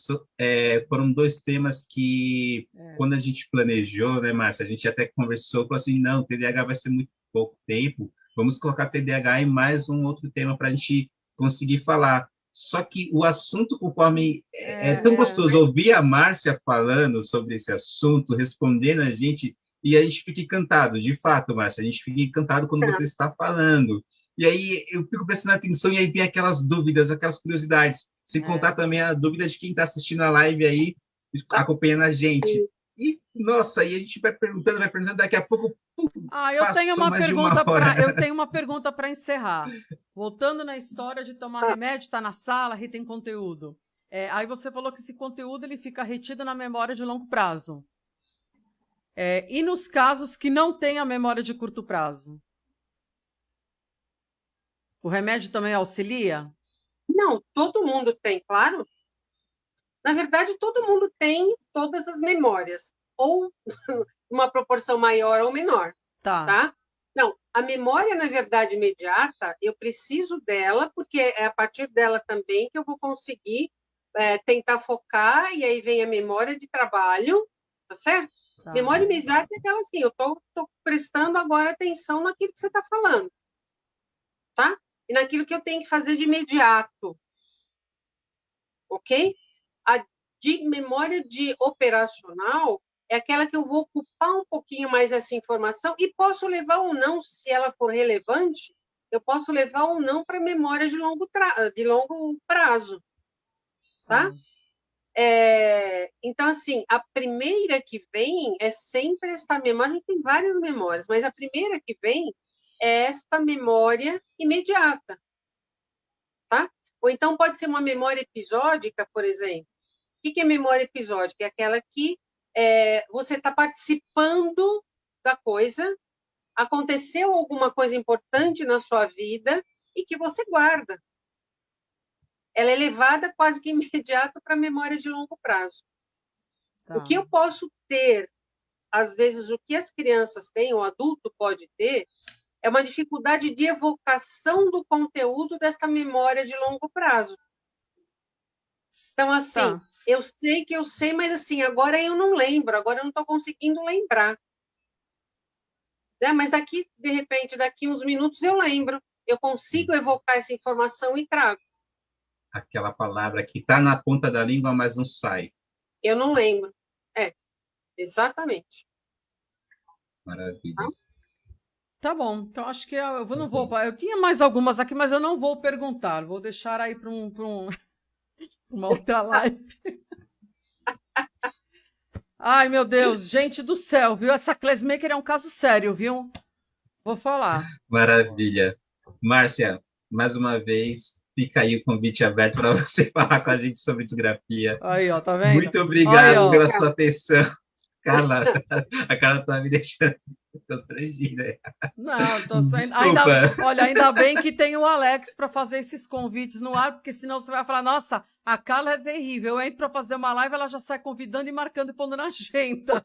foram 2 temas que, quando a gente planejou, né, Márcia, a gente até conversou, falou assim, não, TDAH vai ser muito pouco tempo, vamos colocar TDAH em mais um outro tema para a gente conseguir falar. Só que o assunto, conforme é tão gostoso ouvir a Márcia falando sobre esse assunto, respondendo a gente, e a gente fica encantado, de fato, Márcia, a gente fica encantado quando você está falando. E aí eu fico prestando atenção e aí vem aquelas dúvidas, aquelas curiosidades, sem contar também a dúvida de quem está assistindo a live aí, acompanhando a gente. E, nossa, aí a gente vai perguntando, daqui a pouco... eu tenho uma pergunta para encerrar. Voltando na história de tomar remédio, está na sala, tem conteúdo. Aí você falou que esse conteúdo ele fica retido na memória de longo prazo. E nos casos que não tem a memória de curto prazo? O remédio também auxilia? Não, todo mundo tem, claro. Na verdade, todo mundo tem todas as memórias, ou uma proporção maior ou menor, tá? Não, a memória, na verdade, imediata, eu preciso dela, porque é a partir dela também que eu vou conseguir tentar focar, e aí vem a memória de trabalho, tá certo? Memória imediata é aquela assim, eu tô prestando agora atenção naquilo que você está falando, tá? E naquilo que eu tenho que fazer de imediato, ok? A de memória de operacional é aquela que eu vou ocupar um pouquinho mais essa informação e posso levar ou não, se ela for relevante, eu posso levar ou não para memória de longo prazo, tá? Então, assim, a primeira que vem é sempre esta memória, a gente tem várias memórias, mas a primeira que vem é esta memória imediata, tá? Ou então pode ser uma memória episódica, por exemplo. O que é memória episódica? É aquela que você está participando da coisa, aconteceu alguma coisa importante na sua vida e que você guarda. Ela é levada quase que imediato para a memória de longo prazo. O que eu posso ter, às vezes, o que as crianças têm, o adulto pode ter, é uma dificuldade de evocação do conteúdo desta memória de longo prazo. Então, assim, eu sei que eu sei, mas assim, agora eu não lembro, agora eu não estou conseguindo lembrar. Mas daqui, de repente, daqui uns minutos eu lembro, eu consigo evocar essa informação e trago. Aquela palavra que está na ponta da língua, mas não sai. Eu não lembro. Exatamente. Maravilha. Tá bom, então acho que eu não vou. Eu tinha mais algumas aqui, mas eu não vou perguntar. Vou deixar aí para uma outra live. Ai, meu Deus, gente do céu, viu? Essa Classmaker é um caso sério, viu? Vou falar. Maravilha. Márcia, mais uma vez, fica aí o convite aberto para você falar com a gente sobre disgrafia. Aí, ó, tá vendo? Muito obrigado pela sua atenção. Carla, a Carla tá me deixando constrangida. Não, tô saindo. Desculpa. Olha, ainda bem que tem o Alex para fazer esses convites no ar, porque senão você vai falar, nossa, a Carla é terrível. Eu entro para fazer uma live, ela já sai convidando e marcando e pondo na agenda.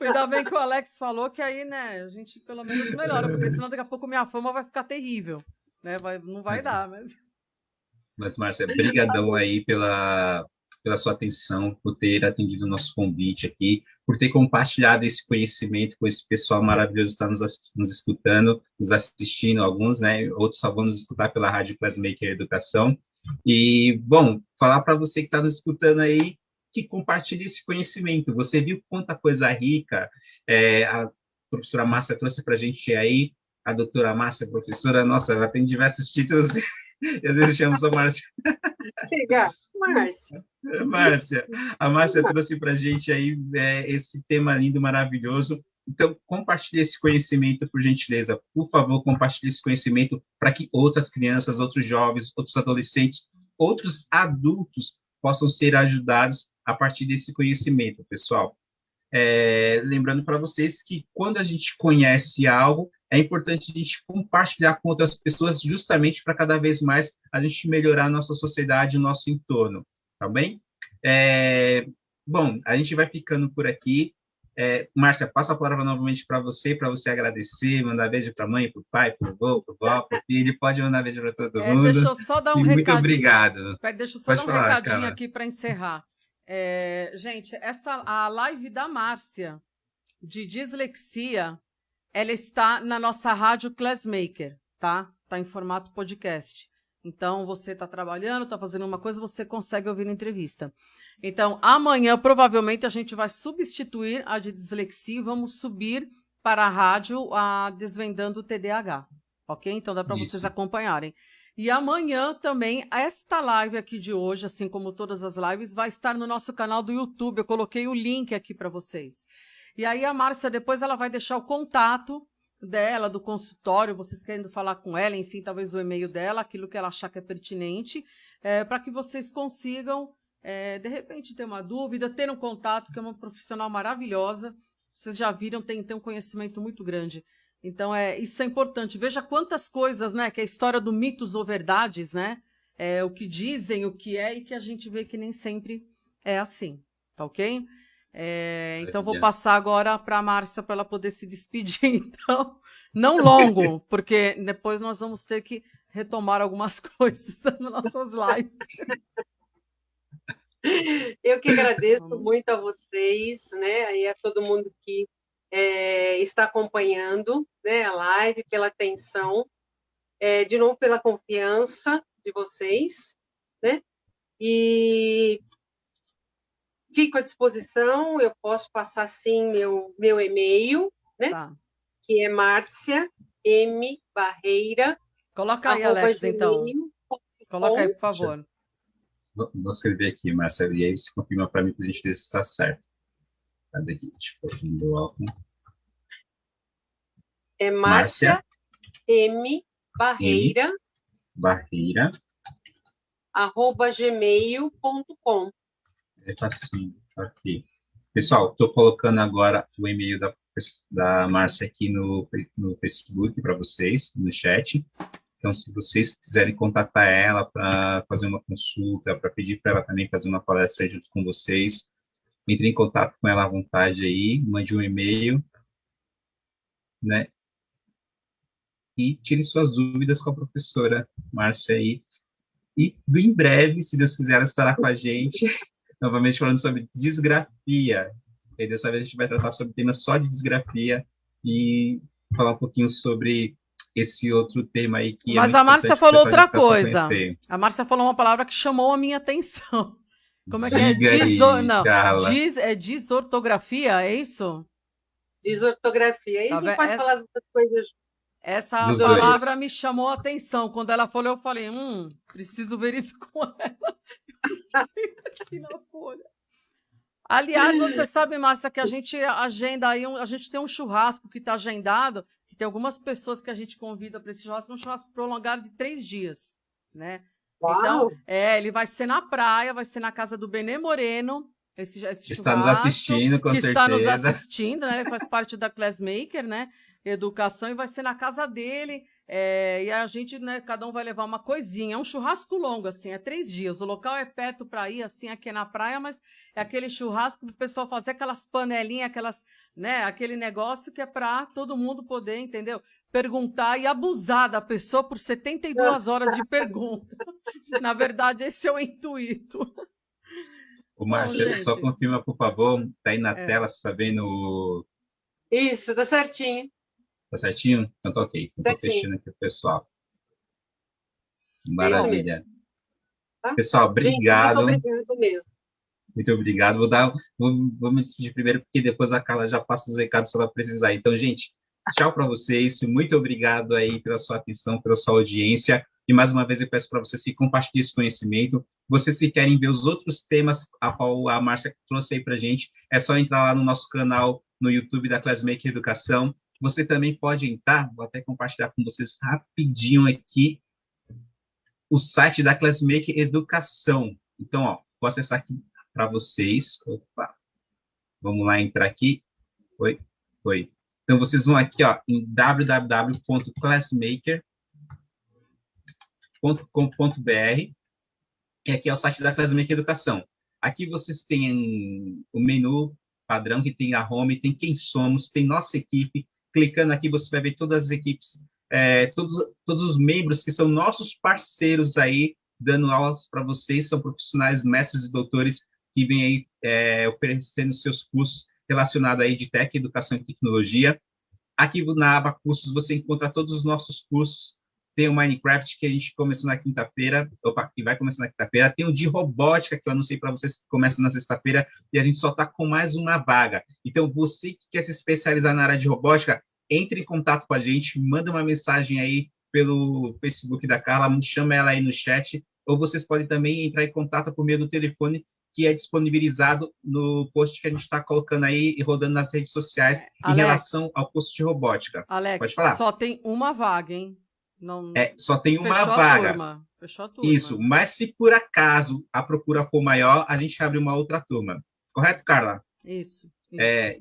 Ainda bem que o Alex falou que aí, né, a gente pelo menos melhora, porque senão daqui a pouco minha fama vai ficar terrível. Né? Não vai dar, mas... Mas, Márcia, brigadão aí pela sua atenção, por ter atendido o nosso convite aqui, por ter compartilhado esse conhecimento com esse pessoal maravilhoso que está nos escutando, nos assistindo, alguns, né? Outros só vão nos escutar pela Rádio Classmaker Educação. E, bom, falar para você que está nos escutando aí, que compartilhe esse conhecimento. Você viu quanta coisa rica a professora Márcia trouxe para a gente aí, a doutora Márcia, professora, nossa, ela tem diversos títulos, e às vezes chamamos a Márcia. Legal, Márcia. Márcia, a Márcia trouxe para a gente aí esse tema lindo, maravilhoso. Então, compartilhe esse conhecimento, por gentileza. Por favor, compartilhe esse conhecimento para que outras crianças, outros jovens, outros adolescentes, outros adultos possam ser ajudados a partir desse conhecimento, pessoal. Lembrando para vocês que quando a gente conhece algo, é importante a gente compartilhar com outras pessoas justamente para cada vez mais a gente melhorar a nossa sociedade, o nosso entorno, tá bem? Bom, a gente vai ficando por aqui. Márcia, passa a palavra novamente para você agradecer, mandar beijo para a mãe, para o pai, para o avô, para o vó, para o filho, pode mandar beijo para todo mundo. Deixa eu só dar um recadinho. Muito obrigado. Deixa eu só dar um recadinho aqui para encerrar. Gente, a live da Márcia de dislexia, ela está na nossa rádio Classmaker, tá? Tá em formato podcast. Então, você está trabalhando, está fazendo uma coisa, você consegue ouvir a entrevista. Então, amanhã, provavelmente, a gente vai substituir a de dislexia e vamos subir para a rádio a Desvendando o TDAH, ok? Então, dá para vocês acompanharem. E amanhã também, esta live aqui de hoje, assim como todas as lives, vai estar no nosso canal do YouTube. Eu coloquei o link aqui para vocês. E aí a Márcia, depois, ela vai deixar o contato dela, do consultório, vocês querendo falar com ela, enfim, talvez o e-mail dela, aquilo que ela achar que é pertinente, para que vocês consigam, de repente, ter uma dúvida, ter um contato, que é uma profissional maravilhosa. Vocês já viram, tem um conhecimento muito grande. Então, isso é importante. Veja quantas coisas, né, que é a história do mitos ou verdades, né? O que dizem, o que é, e que a gente vê que nem sempre é assim, tá ok? Então, vou passar agora para a Márcia para ela poder se despedir. Então, não longo, porque depois nós vamos ter que retomar algumas coisas nas nossas lives. Eu que agradeço muito a vocês, né, e a todo mundo que está acompanhando, né, a live, pela atenção, de novo pela confiança de vocês, né, e fico à disposição. Eu posso passar, sim, meu e-mail, né, que é Márcia M. Barreira. Coloca aí, Alex, então. Coloca aí, por favor. Vou escrever aqui, Márcia, e aí você confirma para mim que a gente ver se está certo. Cadê aqui? Deixa eu pôr no álcool. É Márcia M. Barreira. Barreira. @gmail.com. É facinho, tá aqui. Pessoal, estou colocando agora o e-mail da Márcia aqui no Facebook para vocês, no chat. Então, se vocês quiserem contatar ela para fazer uma consulta, para pedir para ela também fazer uma palestra junto com vocês, entre em contato com ela à vontade aí, mande um e-mail, né? E tire suas dúvidas com a professora Márcia aí. E, em breve, se Deus quiser, ela estará com a gente, novamente falando sobre disgrafia. E dessa vez a gente vai tratar sobre o tema só de disgrafia e falar um pouquinho sobre esse outro tema aí que Mas a Márcia falou outra coisa. A Márcia falou uma palavra que chamou a minha atenção. Como é que é? Desortografia, é isso? Desortografia. Aí não pode falar as coisas. Essa palavra me chamou a atenção. Quando ela falou, eu falei, preciso ver isso com ela. Aqui na folha. Aliás, você sabe, Márcia, que a gente agenda aí, a gente tem um churrasco que está agendado, que tem algumas pessoas que a gente convida para esse churrasco, um churrasco prolongado de 3 dias, né? Uau. Então, ele vai ser na praia, vai ser na casa do Benê Moreno, esse Está nos churrasco, assistindo, com que está nos certeza. assistindo, né? Ele faz parte da Classmaker, né? Educação, e vai ser na casa dele. E a gente, né, cada um vai levar uma coisinha. É um churrasco longo, assim, é 3 dias. O local é perto para ir, assim, aqui na praia, mas é aquele churrasco para o pessoal fazer aquelas panelinhas, né, aquele negócio que é para todo mundo poder, entendeu? Perguntar e abusar da pessoa por 72 horas de pergunta. Na verdade, esse é o intuito. O Bom, Márcio, só gente. confirma, por favor, tá aí na tela, você está vendo, Isso, tá certinho. tá certinho? Então tá ok, estou Certinho. fechando aqui o pessoal. É isso Maravilha. mesmo. Tá? Pessoal, obrigado. Gente, muito obrigado mesmo. Muito obrigado. Vou me despedir primeiro, porque depois a Carla já passa os recados se ela precisar. Então, gente, tchau para vocês. Muito obrigado aí pela sua atenção, pela sua audiência. E mais uma vez eu peço para vocês que compartilhem esse conhecimento. Vocês que querem ver os outros temas a qual a Márcia trouxe aí para a gente, é só entrar lá no nosso canal no YouTube da Classmaker Educação. Você também pode entrar, vou até compartilhar com vocês rapidinho aqui, o site da Classmaker Educação. Então, ó, vou acessar aqui para vocês. Opa, vamos lá entrar aqui. Oi. Então, vocês vão aqui, ó, em www.classmaker.com.br, e aqui é o site da Classmaker Educação. Aqui vocês têm o menu padrão, que tem a home, tem quem somos, tem nossa equipe. Clicando aqui, você vai ver todas as equipes, todos os membros que são nossos parceiros aí, dando aulas para vocês, são profissionais, mestres e doutores que vêm aí oferecendo seus cursos relacionados à EdTech, Educação e Tecnologia. Aqui na aba cursos você encontra todos os nossos cursos. Tem o Minecraft, que a gente começou na quinta-feira, que vai começar na quinta-feira. Tem o de robótica, que eu anunciei para vocês, que começa na sexta-feira, e a gente só está com mais uma vaga. Então, você que quer se especializar na área de robótica, entre em contato com a gente, manda uma mensagem aí pelo Facebook da Carla, chama ela aí no chat, ou vocês podem também entrar em contato por meio do telefone, que é disponibilizado no post que a gente está colocando aí e rodando nas redes sociais em relação ao curso de robótica. Alex, pode falar. Só tem uma vaga, hein? Não... só tem uma Fechou vaga. Fechou a turma. Isso, mas se por acaso a procura for maior, a gente abre uma outra turma. Correto, Carla? Isso.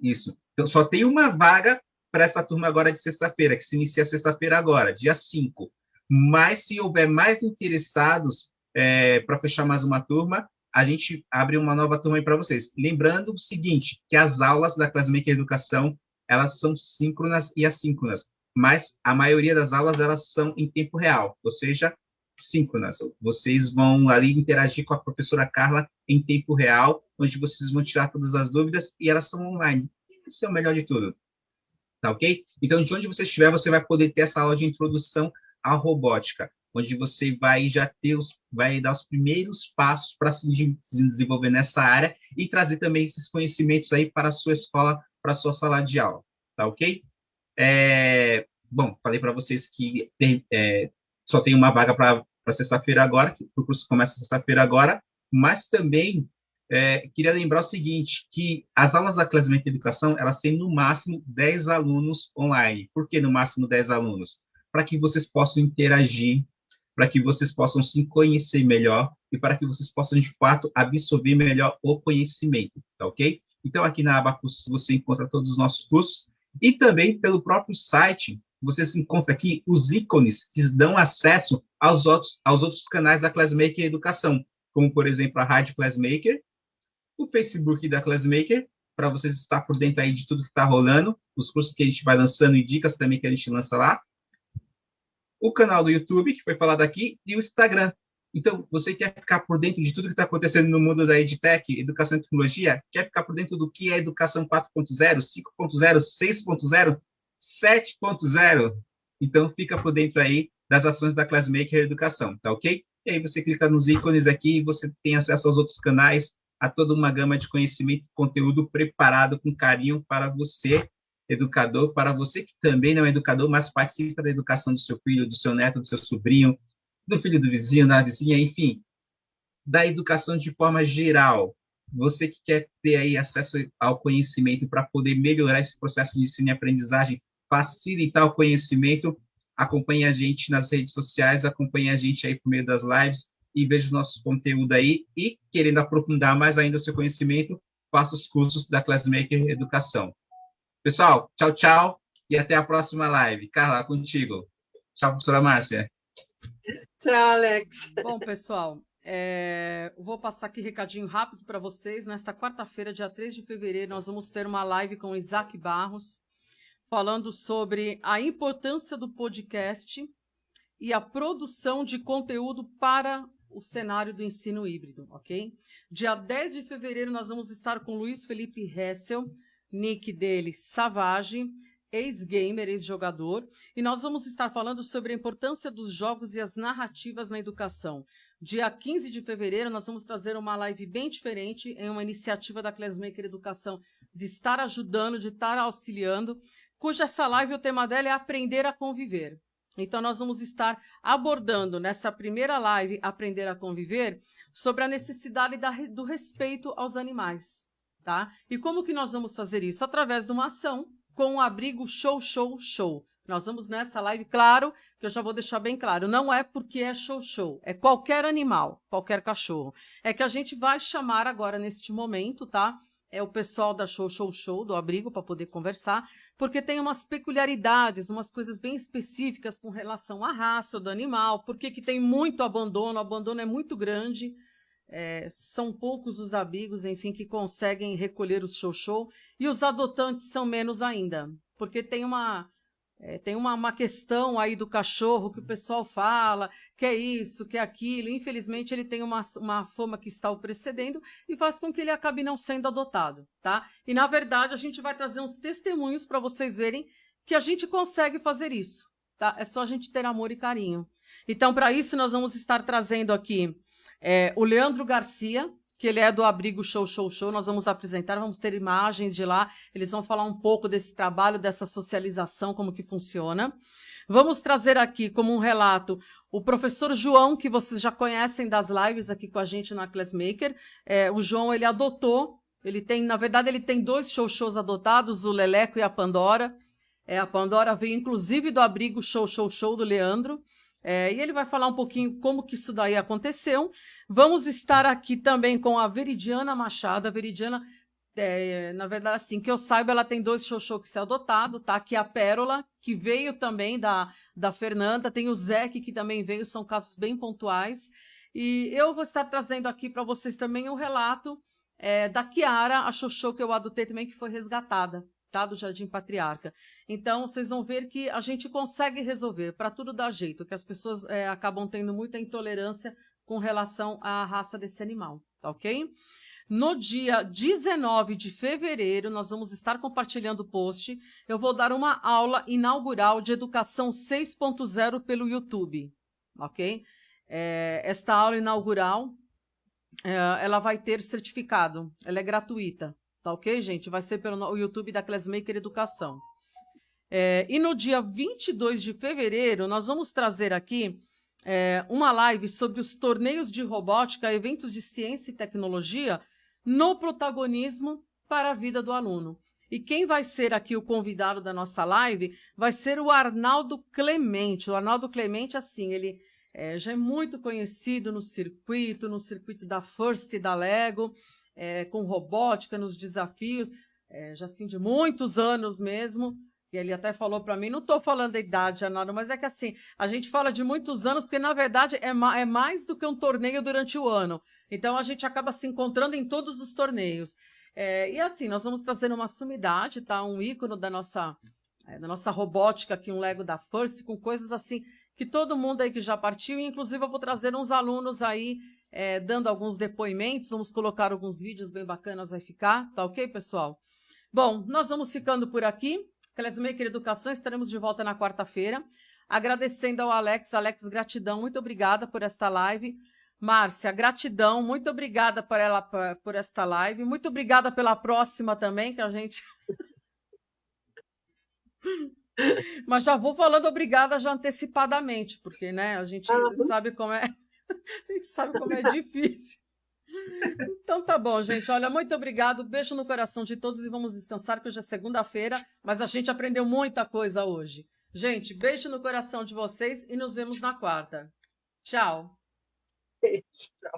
Isso. Então, só tem uma vaga para essa turma agora de sexta-feira, que se inicia sexta-feira agora, dia 5. Mas se houver mais interessados para fechar mais uma turma, a gente abre uma nova turma aí para vocês. Lembrando o seguinte, que as aulas da Classmaker Educação, elas são síncronas e assíncronas, mas a maioria das aulas, elas são em tempo real, ou seja, síncronas. Vocês vão ali interagir com a professora Carla em tempo real, onde vocês vão tirar todas as dúvidas e elas são online. Isso é o melhor de tudo. Tá ok? Então, de onde você estiver, você vai poder ter essa aula de introdução à robótica, onde você vai vai dar os primeiros passos para se desenvolver nessa área e trazer também esses conhecimentos aí para a sua escola, para a sua sala de aula. Tá ok? Bom, falei para vocês que só tem uma vaga para sexta-feira agora, que o curso começa sexta-feira agora, mas também queria lembrar o seguinte, que as aulas da Classmaker Educação, elas têm no máximo 10 alunos online. Por que no máximo 10 alunos? Para que vocês possam interagir, para que vocês possam se conhecer melhor e para que vocês possam, de fato, absorver melhor o conhecimento, tá ok? Então, aqui na aba cursos, você encontra todos os nossos cursos e também pelo próprio site, você encontra aqui os ícones que dão acesso aos outros canais da Classmaker Educação, como, por exemplo, a Rádio Classmaker, o Facebook da Classmaker, para vocês estar por dentro aí de tudo que está rolando, os cursos que a gente vai lançando e dicas também que a gente lança lá, o canal do YouTube, que foi falado aqui, e o Instagram. Então, você quer ficar por dentro de tudo que está acontecendo no mundo da EdTech, Educação e Tecnologia? Quer ficar por dentro do que é Educação 4.0, 5.0, 6.0, 7.0? Então, fica por dentro aí das ações da Classmaker Educação, tá ok? E aí você clica nos ícones aqui e você tem acesso aos outros canais, a toda uma gama de conhecimento e conteúdo preparado com carinho para você, educador, para você que também não é educador, mas participa da educação do seu filho, do seu neto, do seu sobrinho, do filho do vizinho, da vizinha, enfim, da educação de forma geral. Você que quer ter aí acesso ao conhecimento para poder melhorar esse processo de ensino e aprendizagem, facilitar o conhecimento, acompanhe a gente nas redes sociais, acompanhe a gente aí por meio das lives, e veja os nossos conteúdos aí. E, querendo aprofundar mais ainda o seu conhecimento, faça os cursos da Classmaker Educação. Pessoal, tchau, tchau, e até a próxima live. Carla, contigo. Tchau, professora Márcia. Tchau, Alex. Bom, pessoal, vou passar aqui recadinho rápido para vocês. Nesta quarta-feira, dia 3 de fevereiro, nós vamos ter uma live com o Isaac Barros, falando sobre a importância do podcast e a produção de conteúdo para o cenário do ensino híbrido, ok? Dia 10 de fevereiro, nós vamos estar com Luiz Felipe Hessel, nick dele, Savage, ex-gamer, ex-jogador, e nós vamos estar falando sobre a importância dos jogos e as narrativas na educação. Dia 15 de fevereiro, nós vamos trazer uma live bem diferente, em uma iniciativa da Classmaker Educação, de estar ajudando, de estar auxiliando, cuja essa live, o tema dela é aprender a conviver. Então, nós vamos estar abordando, nessa primeira live, Aprender a Conviver, sobre a necessidade do respeito aos animais, tá? E como que nós vamos fazer isso? Através de uma ação com o abrigo Show, Show, Show. Nós vamos nessa live, claro, que eu já vou deixar bem claro, não é porque é show, show, é qualquer animal, qualquer cachorro. É que a gente vai chamar agora, neste momento, tá? É o pessoal da Show, Show, Show, do abrigo, para poder conversar, porque tem umas peculiaridades, umas coisas bem específicas com relação à raça do animal, porque que tem muito abandono, o abandono é muito grande, são poucos os abrigos, enfim, que conseguem recolher os Show, Show, e os adotantes são menos ainda, porque tem uma questão aí do cachorro que o pessoal fala, que é isso, que é aquilo. Infelizmente, ele tem uma fama que está o precedendo e faz com que ele acabe não sendo adotado, tá? E, na verdade, a gente vai trazer uns testemunhos para vocês verem que a gente consegue fazer isso, tá? É só a gente ter amor e carinho. Então, para isso, nós vamos estar trazendo aqui o Leandro Garcia, que ele é do abrigo Show, Show, Show, nós vamos apresentar, vamos ter imagens de lá, eles vão falar um pouco desse trabalho, dessa socialização, como que funciona. Vamos trazer aqui como um relato o professor João, que vocês já conhecem das lives aqui com a gente na Classmaker. O João, ele adotou, na verdade, ele tem 2 shows adotados, o Leleco e a Pandora. A Pandora veio, inclusive, do abrigo Show, Show, Show do Leandro. E ele vai falar um pouquinho como que isso daí aconteceu. Vamos estar aqui também com a Veridiana Machado. A Veridiana, na verdade, assim, que eu saiba, ela tem 2 show que se adotado, tá? Aqui a Pérola, que veio também da Fernanda, tem o Zeke, que também veio, são casos bem pontuais. E eu vou estar trazendo aqui para vocês também um relato da Kiara, a Xoxô que eu adotei também, que foi resgatada, tá? Do Jardim Patriarca. Então, vocês vão ver que a gente consegue resolver, para tudo dar jeito, que as pessoas acabam tendo muita intolerância com relação à raça desse animal, tá ok? No dia 19 de fevereiro, nós vamos estar compartilhando o post. Eu vou dar uma aula inaugural de Educação 6.0 pelo YouTube, ok? Esta aula inaugural, ela vai ter certificado, ela é gratuita. Tá ok, gente? Vai ser pelo YouTube da Classmaker Educação. E no dia 22 de fevereiro, nós vamos trazer aqui uma live sobre os torneios de robótica, eventos de ciência e tecnologia, no protagonismo para a vida do aluno. E quem vai ser aqui o convidado da nossa live vai ser o Arnaldo Clemente. O Arnaldo Clemente, assim, ele já é muito conhecido no circuito da First e da Lego, com robótica, nos desafios, já assim, de muitos anos mesmo, e ele até falou para mim, não estou falando da idade, Arnaldo, mas é que assim, a gente fala de muitos anos, porque na verdade é mais do que um torneio durante o ano, então a gente acaba se encontrando em todos os torneios, e assim, nós vamos trazer uma sumidade, tá? Um ícone da nossa robótica aqui, um Lego da First, com coisas assim, que todo mundo aí que já partiu, e inclusive eu vou trazer uns alunos aí, dando alguns depoimentos, vamos colocar alguns vídeos bem bacanas, vai ficar, tá ok, pessoal? Bom, nós vamos ficando por aqui. Classmaker Educação, estaremos de volta na quarta-feira. Agradecendo ao Alex. Alex, gratidão, muito obrigada por esta live. Márcia, gratidão, muito obrigada por esta live. Muito obrigada pela próxima também, que a gente... Mas já vou falando obrigada já antecipadamente, porque, né, a gente sabe como é... A gente sabe como é difícil. Então tá bom, gente. Olha, muito obrigado. Beijo no coração de todos e vamos descansar, que hoje é segunda-feira, mas a gente aprendeu muita coisa hoje. Gente, beijo no coração de vocês e nos vemos na quarta. Tchau. Beijo.